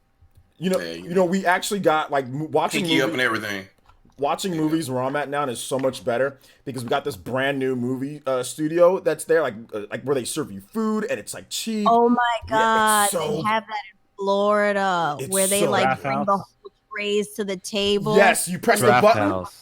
you know, we actually got like watching Pinky up movies, and everything. watching movies where I'm at now is so much better because we got this brand new movie studio that's there, like where they serve you food and it's like cheap. Oh my Yeah, god, it's so- they have that in Florida It's where they so- like Draft bring house. the whole trays to the table, Yes, you press the Draft button. house.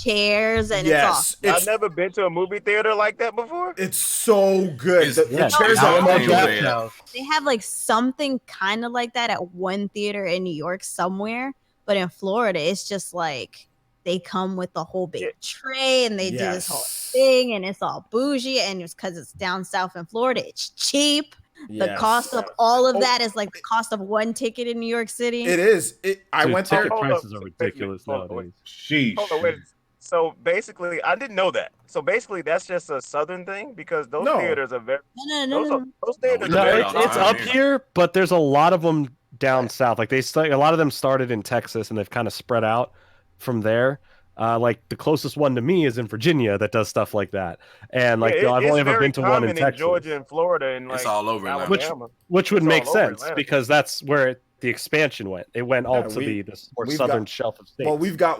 chairs, and Yes, I've it's never been to a movie theater like that before. it's so good. It's- The Yeah, chairs it's are Alamo comfortable. Draft Draft house. they have like something kind of like that at one theater in New York somewhere, but in Florida, it's just like they come with the whole big Yeah. tray and they do this whole Yes. thing, and it's all bougie, and it's because it's down south in Florida, it's cheap. The Yes. cost of all of Oh. that is like the cost of one ticket in New York City. It is. I Dude, went there. ticket Hold prices up. are ridiculous Hold on. nowadays. Sheesh. Hold on, wait. So basically, I didn't know that. So basically, that's just a southern thing because those No. theaters are very. No. Those theaters No, No, are very. it's up here, but there's a lot of them down south. Like a lot of them started in Texas and they've kind of spread out from there. Like the closest one to me is in Virginia that does stuff like that. And like Yeah, I've it's only ever very been to one in common Texas, Georgia and Florida and like It's all over now. Alabama. which would It's make all over sense Atlanta. because that's where the expansion went. It went all Yeah, to we- the more we've southern got- shelf of states. Well, we've got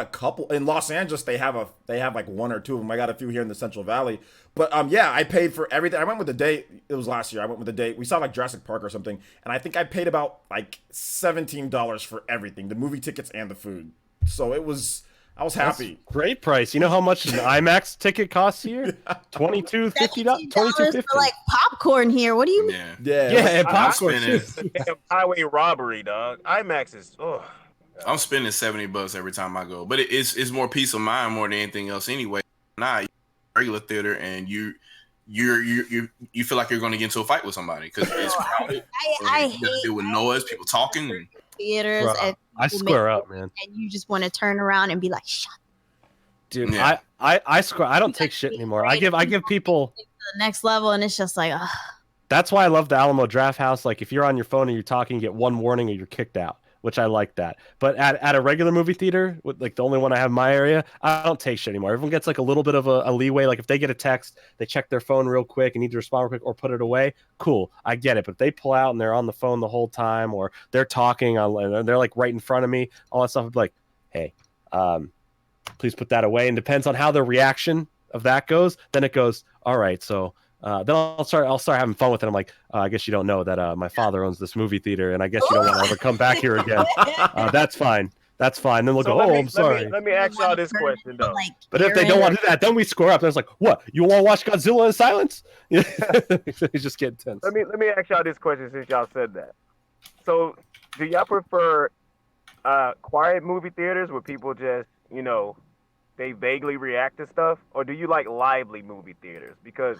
a couple in Los Angeles. They have like one or two of them. I got a few here in the Central Valley. But yeah, I paid for everything. I went with the date. It was last year. I went with the date. We saw like Jurassic Park or something, and I think I paid about like $17 for everything, the movie tickets and the food. So I was That's happy. great price. You know how much an IMAX ticket costs here? $22.50. $17 for like popcorn here. What do you mean? Yeah. Yeah, Yeah, and I- popcorn spinning. too. Damn highway robbery, dog. IMAX is. Oh. I'm spending $70 every time I go, but it's more peace of mind more than anything else. Anyway, regular theater, and you feel like you're going to get into a fight with somebody because it's crowded. I You gotta deal with noise, people talking. And theaters Bro, and I people square make- up, man. and you just want to turn around and be like, shut Dude, Yeah. I square. I don't take shit anymore. I give people. to the next level, and it's just like, ugh. That's why I love the Alamo Draft House. Like, if you're on your phone and you're talking, you get one warning or you're kicked out, which I like that. But at a regular movie theater, like the only one I have in my area, I don't take shit anymore. Everyone gets like a little bit of a leeway. Like if they get a text, they check their phone real quick and need to respond real quick or put it away. Cool, I get it. But if they pull out and they're on the phone the whole time, or they're talking and they're like right in front of me, all that stuff, I'd be like, hey, please put that away. And depends on how the reaction of that goes. Then it goes, all right, so. Then I'll start having fun with it. I'm like, I guess you don't know that my father owns this movie theater, and I guess you don't want to ever come back here again. That's fine. That's fine. Then they'll So go, let oh, me- I'm sorry. Let me ask y'all this question though. Like, But if they don't want to do that, then we score up. Then it's like, what? You want to watch Godzilla in silence? You just get tense. Let me ask y'all this question since y'all said that. So, do y'all prefer quiet movie theaters where people just, they vaguely react to stuff, or do you like lively movie theaters? Because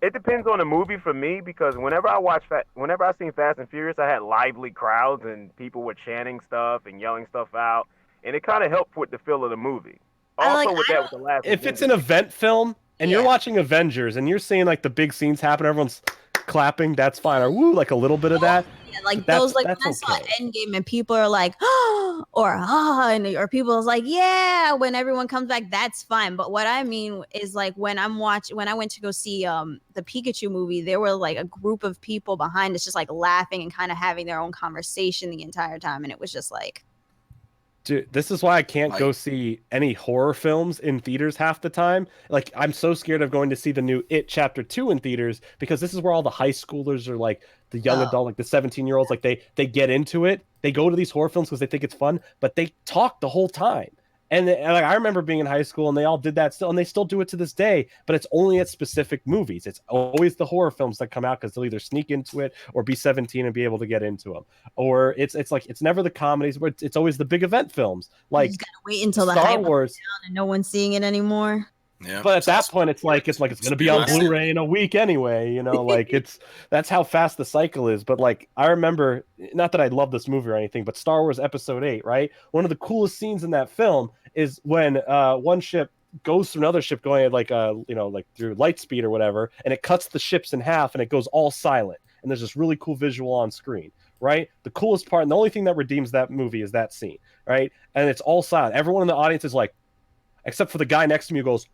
it depends on the movie for me. Because whenever I seen Fast and Furious, I had lively crowds and people were chanting stuff and yelling stuff out, and it kind of helped with the feel of the movie. Also, with the last. If it's an event film and you're watching Avengers and you're seeing like the big scenes happen, everyone's clapping, that's fine. Or woo, like a little bit of that. Yeah, like That's- those, like when that's I saw okay. Endgame and people are like, oh, or or people is like, yeah, when everyone comes back, that's fine. But what I mean is like when I went to go see the Pikachu movie, there were like a group of people behind us just like laughing and kind of having their own conversation the entire time, and it was just like, Dude, this is why I can't go Like- see any horror films in theaters half the time. Like, I'm so scared of going to see the new It Chapter 2 in theaters because this is where all the high schoolers are like the young adult, like the 17-year-olds, like they get into it. They go to these horror films because they think it's fun, but they talk the whole time. And like, I remember being in high school and they all did that still, and they still do it to this day, but it's only at specific movies. It's always the horror films that come out because they'll either sneak into it or be 17 and be able to get into them. Or it's like, it's never the comedies, but it's always the big event films. you Like just gotta wait until the Star hype Wars. down and no one's seeing it anymore. Yeah. But at that point, it's going to be on Blu-ray in a week anyway. You know, like that's how fast the cycle is. But like, I remember, not that I love this movie or anything, but Star Wars Episode 8, right? One of the coolest scenes in that film is when one ship goes through another ship going at like like through light speed or whatever, and it cuts the ships in half and it goes all silent. And there's this really cool visual on screen, right? The coolest part and the only thing that redeems that movie is that scene, right? And it's all silent. Everyone in the audience is like, except for the guy next to me who goes,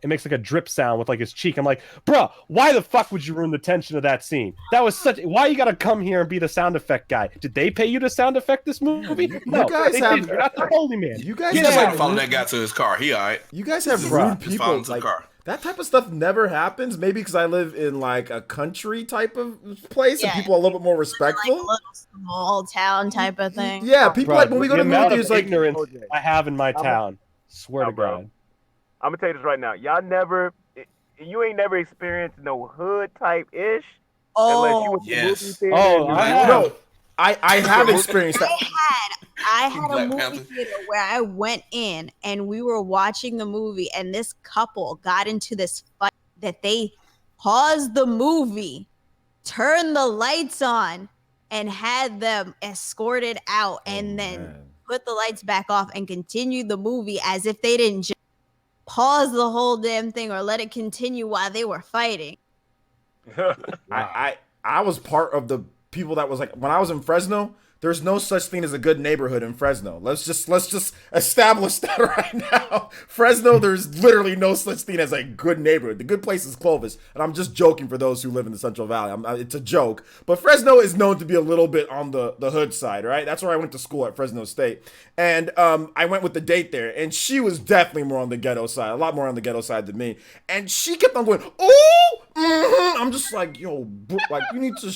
it makes like a drip sound with like his cheek. I'm like, bruh, why the fuck would you ruin the tension of that scene? That was why you gotta come here and be the sound effect guy? Did they pay you to sound effect this movie? No, guys they have- didn't. You're not the holy man. You guys He have just had like to follow that guy to his car. He all right. You guys have Bruh. rude Just follow him people. to the Like car. that type of stuff never happens. Maybe because I live in like a country type of place Yeah. and people are a little bit more Like a respectful. little small town type of thing. Yeah, people Bruh, like when we go to the amount movies, of like ignorance OJ. I have in my I'm a- town. Swear to bro. God. I'm gonna tell you this right now. You ain't never experienced no hood type ish unless you Oh, went to the Yes. movie theater. Oh, and you I like, have. no, I have experienced that. I had a Black movie Panther. theater where I went in and we were watching the movie, and this couple got into this fight that they paused the movie, turned the lights on, and had them escorted out, and then Man. put the lights back off and continued the movie as if they didn't just pause the whole damn thing or let it continue while they were fighting. I was part of the people that was like when I was in Fresno. There's no such thing as a good neighborhood in Fresno. Let's just establish that right now. Fresno, there's literally no such thing as a good neighborhood. The good place is Clovis, and I'm just joking for those who live in the Central Valley. It's a joke, but Fresno is known to be a little bit on the hood side, right? That's where I went to school at Fresno State, and I went with the date there, and she was definitely more on the ghetto side, a lot more on the ghetto side than me, and she kept on going, "Oh, I'm just like, yo, like you need to."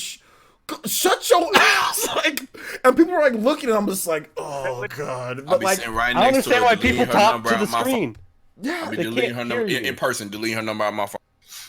Shut your ass! Like, and people were like looking, and I'm just like, oh god. I'll But be like, sitting right I don't next to understand her, why deleting people her talk number to out the my phone. screen. yeah, I'll be They deleting can't her hear number you. in person, deleting her number out my phone.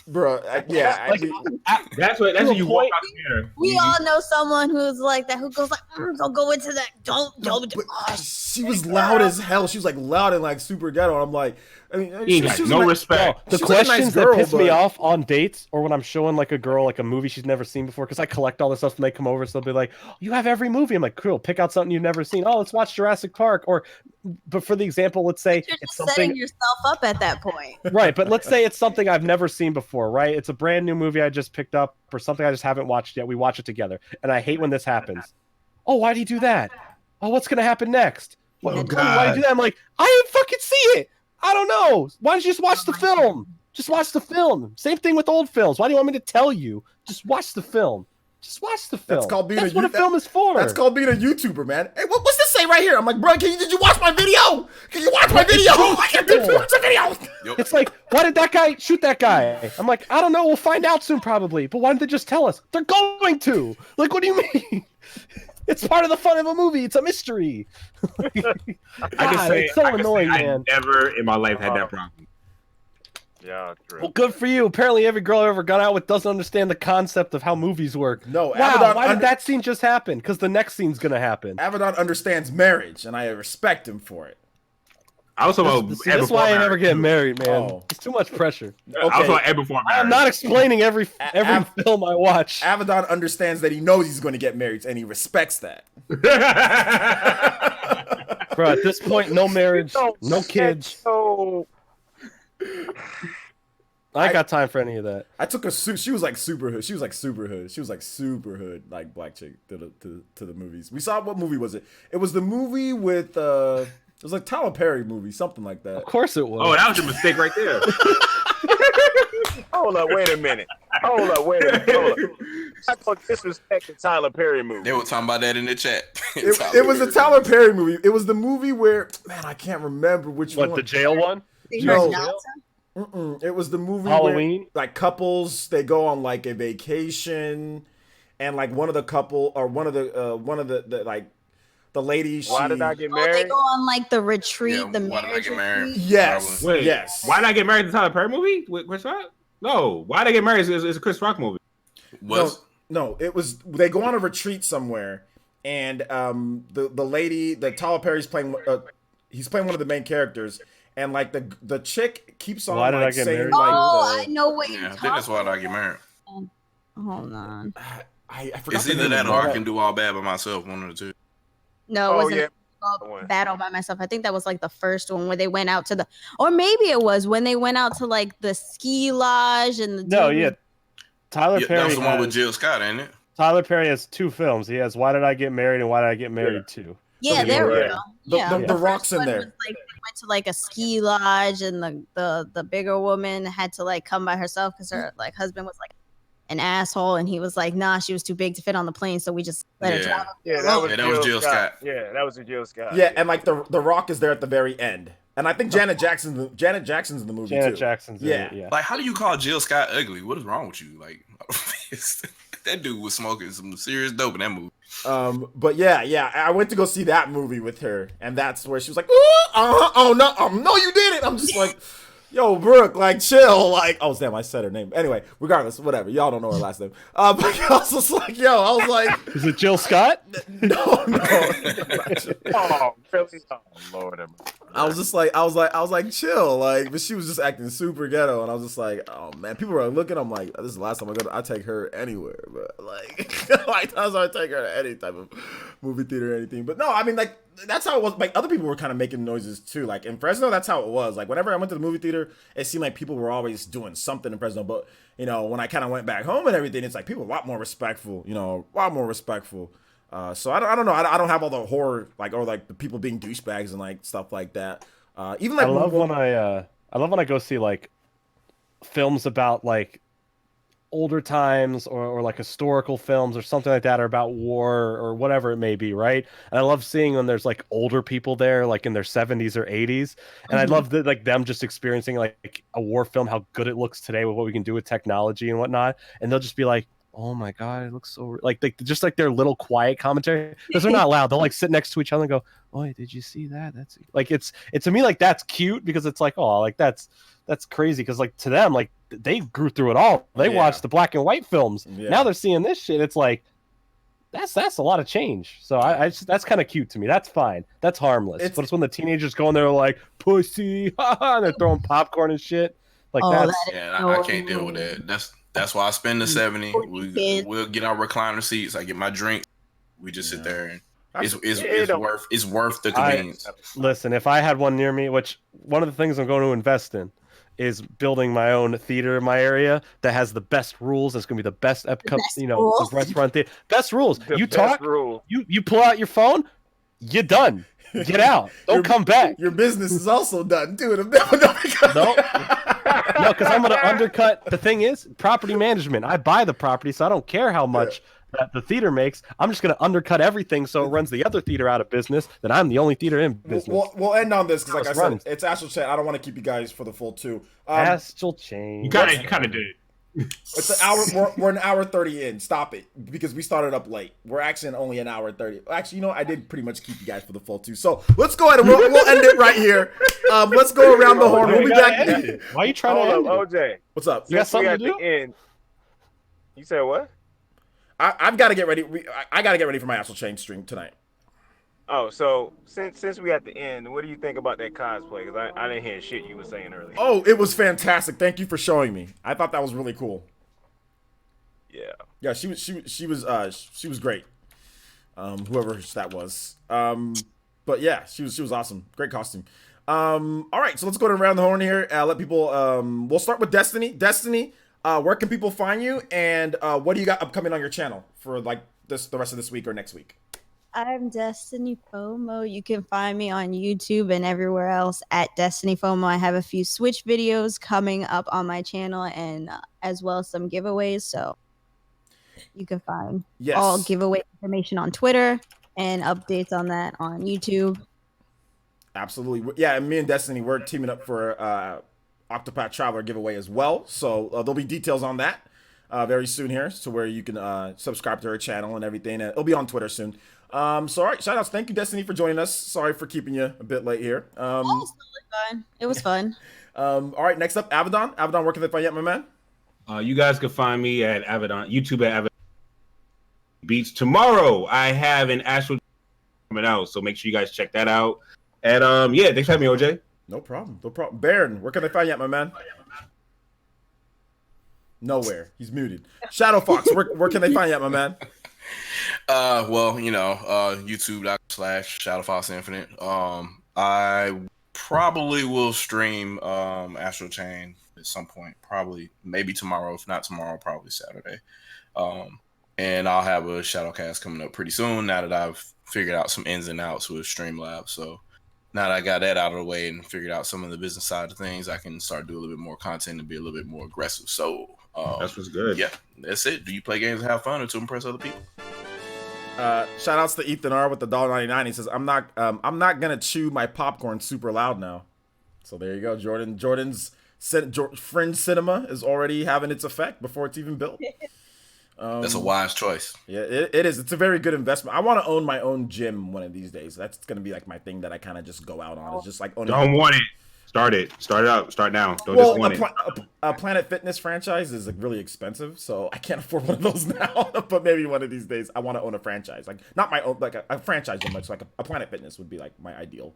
bro, yeah. I Like, mean, That's what you walk out there. We all know someone who's like that, who goes like, "Don't go into that. Don't." but she was loud as hell. She was like loud and like super ghetto. And I'm like, I mean, He ain't got no respect. The She was a nice questions girl, that piss me but- off on dates or when I'm showing like a girl like a movie she's never seen before, because I collect all this stuff and they come over, so they'll be like, you have every movie. I'm like, cool, pick out something you've never seen. Oh, let's watch Jurassic Park. Or, but for the example, let's say You're it's just setting something yourself up at that point. right, but let's say it's something I've never seen before, right? It's a brand new movie I just picked up or something I just haven't watched yet. We watch it together, and I hate when this happens. Oh, why do you do that? Oh, what's gonna happen next? Why do you do that? I'm like, I didn't fucking see it. I don't know. Why don't you just watch the film? Just watch the film. Same thing with old films. Why do you want me to tell you? Just watch the film. Just watch the film. That's called being That's a what a film is for. That's called being a YouTuber, man. Hey, what's this say right here? I'm like, bro, did you watch my video? Can you watch my video? Did you watch the video? It's like, why did that guy shoot that guy? I'm like, I don't know. We'll find out soon, probably. But why didn't they just tell us? They're going to. Like, what do you mean? It's part of the fun of a movie. It's a mystery. I God, can say, it's so I can annoying, say man. I never in my life had that problem. Yeah, true. Well, good for you. Apparently, every girl I ever got out with doesn't understand the concept of how movies work. No, Wow, Abaddon why did that scene just happen? Because the next scene's gonna happen. Abaddon understands marriage, and I respect him for it. I was talking about See, that's why I never get married, man. Oh. It's too much pressure. I was talking about before I am marriage. not explaining every film I watch. Abaddon understands that he knows he's going to get married, and he respects that. Bro, at this point, no marriage, no kids. So I ain't got time for any of that. I took a suit. She was like super hood. She was like super hood. She was like super hood, like black chick to the movies. We saw, what movie was it? It was the movie with it was like Tyler Perry movie, something like that. Of course it was. Oh, that was your mistake right there. Hold up, wait a minute. Hold up. I call disrespect the Tyler Perry movie. They were talking about that in the chat. It was a Tyler Perry movie. It was the movie where, man, I can't remember which one. What, the jail one? No. It was the movie Halloween? where, like, couples, they go on like a vacation, and like one of the couple or one of the like the ladies. Why did I get Oh, married? they go on like the retreat, Yeah, the why did I marriage get married? retreat. Yes. Wait, yes. Why did I get married to Tyler Perry movie? With Chris Rock? No. Why did I get married? It's a Chris Rock movie. No, it was, they go on a retreat somewhere, and the lady that Tyler Perry's playing, he's playing one of the main characters, and like the chick keeps on Why did like I get saying married? like Oh, I know what Yeah, you're I think that's why I get married. Hold on. I forgot It's the either name that of or it. I can do all bad by myself. One of the two. No, it Oh, wasn't yeah. called Battle by Myself. I think that was like the first one where they went out to the, or maybe it was when they went out to like the ski lodge and the No, dude yeah. Tyler Yeah, Perry. that was the one with has- Jill Scott, ain't it? Tyler Perry has 2 films. He has Why Did I Get Married and Why Did I Get Married 2. Yeah, The- there we yeah. go. The- Yeah, the- the first Rock's in one there. was, like, they went to like a ski lodge, and the bigger woman had to like come by herself because her like husband was like an asshole, and he was like, nah, she was too big to fit on the plane, so we just let her Yeah. travel. Yeah, that was, Yeah, that was Jill Scott. Yeah, that was Jill Scott. Yeah, and like the Rock is there at the very end, and I think Janet Jackson's in the movie Janet too. Jackson's in Yeah. it, yeah. Like, how do you call Jill Scott ugly? What is wrong with you? Like, that dude was smoking some serious dope in that movie. But yeah, I went to go see that movie with her, and that's where she was like, "Ooh, oh no, no, you didn't." I'm just like, yo, Brooke, like, chill, like, oh damn, I said her name. Anyway, regardless, whatever, y'all don't know her last name. But I was just like, yo, I was like, Is it Jill Scott? no. Oh, really? Oh, Lord. I was like, chill, like, but she was just acting super ghetto, and I was just like, oh man, people were looking. I'm like, this is the last time I take her anywhere, but like, like that's why I take her to any type of movie theater or anything. But no, I mean, like, that's how it was. Like, other people were kind of making noises too. Like in Fresno, that's how it was. Like whenever I went to the movie theater, it seemed like people were always doing something in Fresno. But you know, when I kind of went back home and everything, it's like people were a lot more respectful. You know, a lot more respectful. So I don't know. I don't have all the horror like or like the people being douchebags and like stuff like that. Even like I love when I go see like films about like older times or like historical films or something like that, or about war or whatever it may be, right? And I love seeing when there's like older people there, like in their 70s or 80s, and I love that, like, them just experiencing like a war film, how good it looks today with what we can do with technology and whatnot, and they'll just be like, oh my god, it looks so like they just like their little quiet commentary, because they're not loud. They'll like sit next to each other and go, oh, did you see that? That's like, it's to me, like, that's cute, because it's like, oh, like that's crazy, because like to them, like, they grew through it all. They watched the black and white films. Yeah. Now they're seeing this shit. It's like, that's a lot of change. So I just, that's kind of cute to me. That's fine. That's harmless. But it's when the teenagers go in there like, pussy, and they're throwing popcorn and shit. Like, that's I can't deal with that. That's why I spend the 70. We'll get our recliner seats. I get my drink. We just sit there, and it's worth the convenience. Listen, if I had one near me, which one of the things I'm going to invest in is building my own theater in my area that has the best rules. It's going to be the best the restaurant theater. Best rules. You pull out your phone, you're done. Get out. Don't come back. Your business is also done too. No, because I'm going to undercut. The thing is, property management. I buy the property, so I don't care how much that the theater makes. I'm just going to undercut everything so it runs the other theater out of business. Then I'm the only theater in business. We'll end on this because, like I said, it's Astral Chain. I don't want to keep you guys for the full 2. Astral Chain. You kind of did. It's an hour. We're an hour 30 in. Stop it, because we started up late. We're actually only an hour 30. Actually, you know, I did pretty much keep you guys for the full 2. So let's go ahead and we'll end it right here. Let's go around the horn. We'll be back. Why are you trying to end it? OJ? What's up? You got something to do? do? End, you said what? I've got to get ready. I got to get ready for my Astral Chain stream tonight. Oh, so since we at the end, what do you think about that cosplay? Because I didn't hear shit you were saying earlier. Oh, it was fantastic. Thank you for showing me. I thought that was really cool. Yeah, she was great. Whoever that was. But yeah, she was awesome. Great costume. All right, so let's go around the horn here. Let people. We'll start with Destiny. Destiny, where can people find you, and what do you got upcoming on your channel for like the rest of this week or next week? I'm Destiny FOMO. You can find me on YouTube and everywhere else at Destiny FOMO. I have a few Switch videos coming up on my channel, and as well as some giveaways. So you can find all giveaway information on Twitter and updates on that on YouTube. Absolutely. Yeah, and me and Destiny, we're teaming up for Octopath Traveler giveaway as well. So there'll be details on that very soon here, so where you can subscribe to her channel and everything. And it'll be on Twitter soon. So all right, shout outs. Thank you, Destiny, for joining us. Sorry for keeping you a bit late here. It was totally fun. It was fun. All right, next up, Avedon. Avedon, where can they find you at, my man? You guys can find me at Avedon, YouTube at Avedon Beats. Tomorrow, I have an actual coming out, so make sure you guys check that out. And yeah, thanks for having me, OJ. No problem. No problem. Baron, where can they find you at, my man? Nowhere. He's muted. Shadow Fox, where can they find you at, my man? Well, you know, YouTube.com/Shadow Fox Infinite. I probably will stream Astral Chain at some point. Probably, maybe tomorrow. If not tomorrow, probably Saturday. And I'll have a Shadowcast coming up pretty soon. Now that I've figured out some ins and outs with Streamlabs, so now that I got that out of the way and figured out some of the business side of things, I can start doing a little bit more content and be a little bit more aggressive. So that's what's good. Yeah, that's it. Do you play games to have fun or to impress other people? Shout outs to Ethan R with the $1.99. He says, I'm not gonna chew my popcorn super loud now. So there you go. Jordan's Fringe Cinema is already having its effect before it's even built. That's a wise choice. Yeah, it is. It's a very good investment. I want to own my own gym one of these days. That's gonna be like my thing that I kind of just go out on. It's just like owning. Don't want it. Start it. Start it out. Start now. Don't just want a Planet Fitness franchise is like really expensive, so I can't afford one of those now. But maybe one of these days, I want to own a franchise, like not my own, like a franchise gym, like a Planet Fitness would be like my ideal.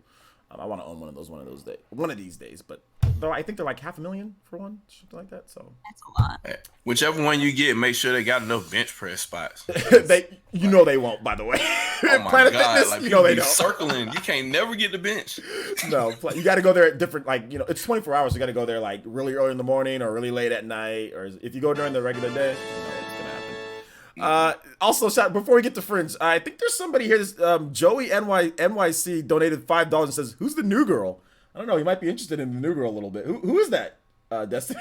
I want to own one of these days. But though I think they're like $500,000 for one, something like that. So that's a lot. Whichever one you get, make sure they got enough bench press spots. they won't. By the way, oh my Planet God, Fitness, like, you know they don't. Circling, you can't never get the bench. No, you got to go there at different, like, you know, it's 24 hours. You got to go there like really early in the morning or really late at night, or if you go during the regular day, you know, it's gonna happen. Also, before we get to Fringe, I think there's somebody here. Joey NYC donated $5 and says, "Who's the new girl?" I don't know. He might be interested in the new girl a little bit. Who is that? Destiny.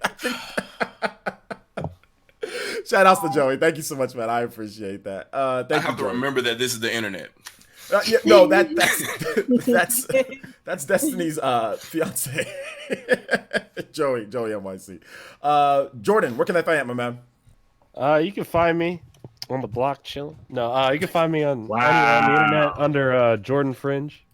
I think... Shout outs to Joey. Thank you so much, man. I appreciate that. I have to remember that this is the internet. Yeah, no, that's Destiny's fiance, Joey NYC. Jordan, where can I find you, my man? You can find me on the block chilling. No, you can find me on anywhere on the internet under Jordan Fringe.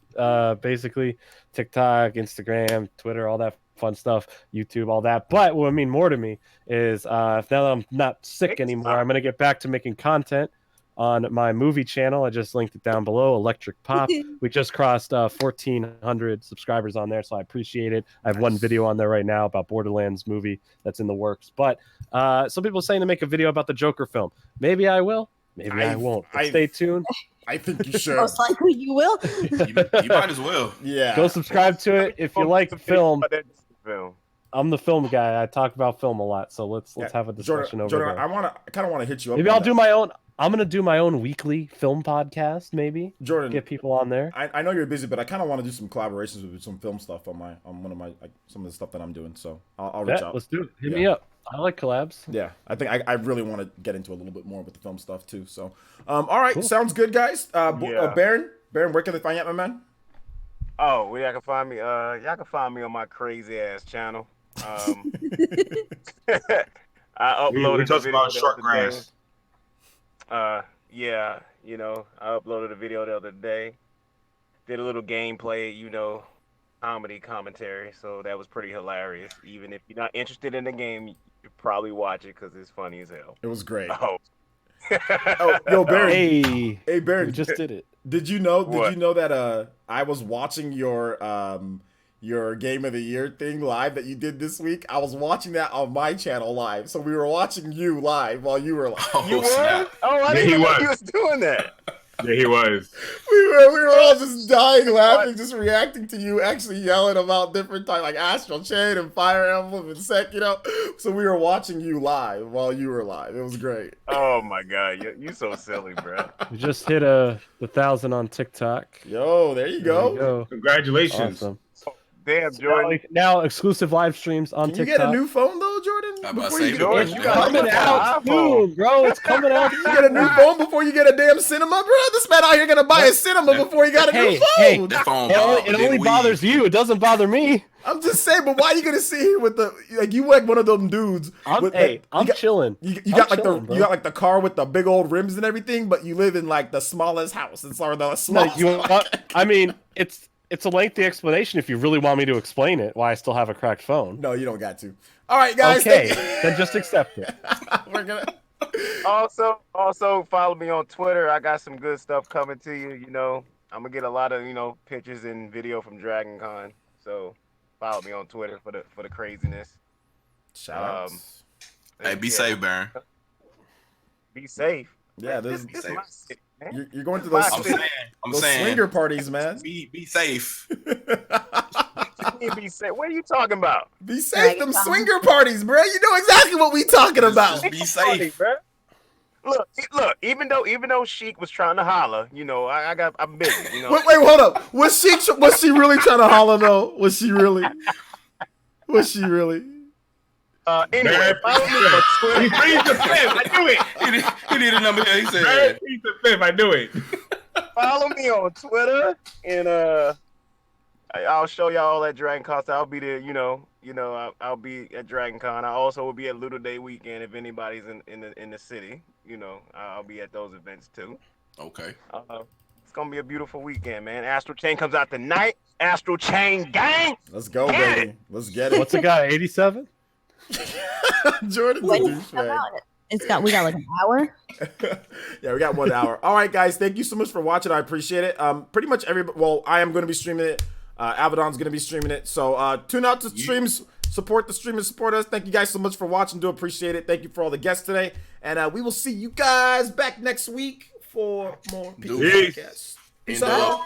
Basically, TikTok, Instagram, Twitter, all that fun stuff, YouTube, all that. But what I mean more to me is now that I'm not sick anymore, I'm gonna get back to making content on my movie channel. I just linked it down below, Electric Pop. We just crossed 1,400 subscribers on there, so I appreciate it. I have one video on there right now about Borderlands movie that's in the works. But some people are saying to make a video about the Joker film. Maybe I will. Maybe I won't. But stay tuned. I think you should. Most likely you will. You might as well. Yeah. Go subscribe to it if you like film. I'm the film guy. I talk about film a lot, so let's have a discussion Jordan, over there. I kind of want to hit you up. Maybe I'll do my own. I'm gonna do my own weekly film podcast. Maybe Jordan, get people on there. I know you're busy, but I kind of want to do some collaborations with some film stuff on one of my some of the stuff that I'm doing. So I'll reach out. Let's do it. Hit me up. I like collabs. Yeah, I think I really want to get into a little bit more with the film stuff too. So, all right, cool. Sounds good, guys. Baron, where can they find you at, my man? Oh, where y'all can find me? Y'all can find me on my crazy ass channel. I uploaded we talked about short grass. Yeah, you know, I uploaded a video the other day. Did a little gameplay, you know, commentary. So that was pretty hilarious. Even if you're not interested in the game, you should probably watch it because it's funny as hell. It was great. Oh, yo, Baron. Hey, Baron, we just did it. Did you know that I was watching your Game of the Year thing live that you did this week? I was watching that on my channel live. So we were watching you live while you were live. Oh, you were? snap. Oh, I didn't know he was doing that. Yeah, he was. We were all just dying laughing, just reacting to you actually yelling about different types like Astral Chain and Fire Emblem and Sekiro. So we were watching you live while you were live. It was great. Oh my god, you so silly, bro. We just hit the 1,000 on TikTok. Yo, there you There go. we go. Congratulations. Awesome. Damn, Jordan. Now exclusive live streams on Can you TikTok. get a new phone though, Jordan? I'm about to Before say, you get, Jordan, Jordan, you you got got coming an out iPhone. soon, bro. It's coming out. you get a new phone before you get a damn cinema, bro. This man out here gonna buy a cinema before he got a new Hey, phone. that phone. It only bothers you. It doesn't bother me. I'm just saying, but why are you gonna sit here with the like you like one of them dudes? I'm with, like, I'm chilling. You I'm got like chilling, bro. you got like the car with the big old rims and everything, but you live in like the smallest house. It's or the No, smallest. I mean, it's a lengthy explanation if you really want me to explain it. Why I still have a cracked phone. No, you don't got to. All right, guys. Okay, then just accept it. We're gonna. Also follow me on Twitter. I got some good stuff coming to you. You know, I'm gonna get a lot of pictures and video from Dragon Con. So follow me on Twitter for the craziness. Shout outs. Hey, be Yeah. safe, Baron. Be safe. Yeah, This Be is safe. my city, man. you're going to those, I'm those saying, swinger parties, man. be safe. Be safe. What are you talking about? Be safe, them Dragon Con. swinger parties, bro. You know exactly what we talking about. Just be safe. Bro. Look. Even though Sheik was trying to holler, I'm busy. You know. Wait, hold up. Was she really trying to holler though? Was she really? Anyway, Barry follow me on Twitter. He pleads the fifth. I knew it. He did a number. He Barry said, pleads the fifth. I knew it. Follow me on Twitter, and I'll show y'all all at Dragon Con. So I'll be there. I'll be at Dragon Con. I also will be at Little Day Weekend if anybody's in the city. I'll be at those events too. okay. It's gonna be a beautiful weekend, man. Astral Chain comes out tonight. Astral Chain gang. Let's go, baby. Let's get it. What's it got? 87? Jordan's a When does it come douchebag. out? We got like an hour. Yeah, we got 1 hour. All right, guys. Thank you so much for watching. I appreciate it. Pretty much everybody. Well, I am going to be streaming it. Abaddon's going to be streaming it. So tune out to streams. Support the streamers. Support us. Thank you guys so much for watching. Do appreciate it. Thank you for all the guests today. And we will see you guys back next week for more Peace. Podcasts. Peace Indo. out.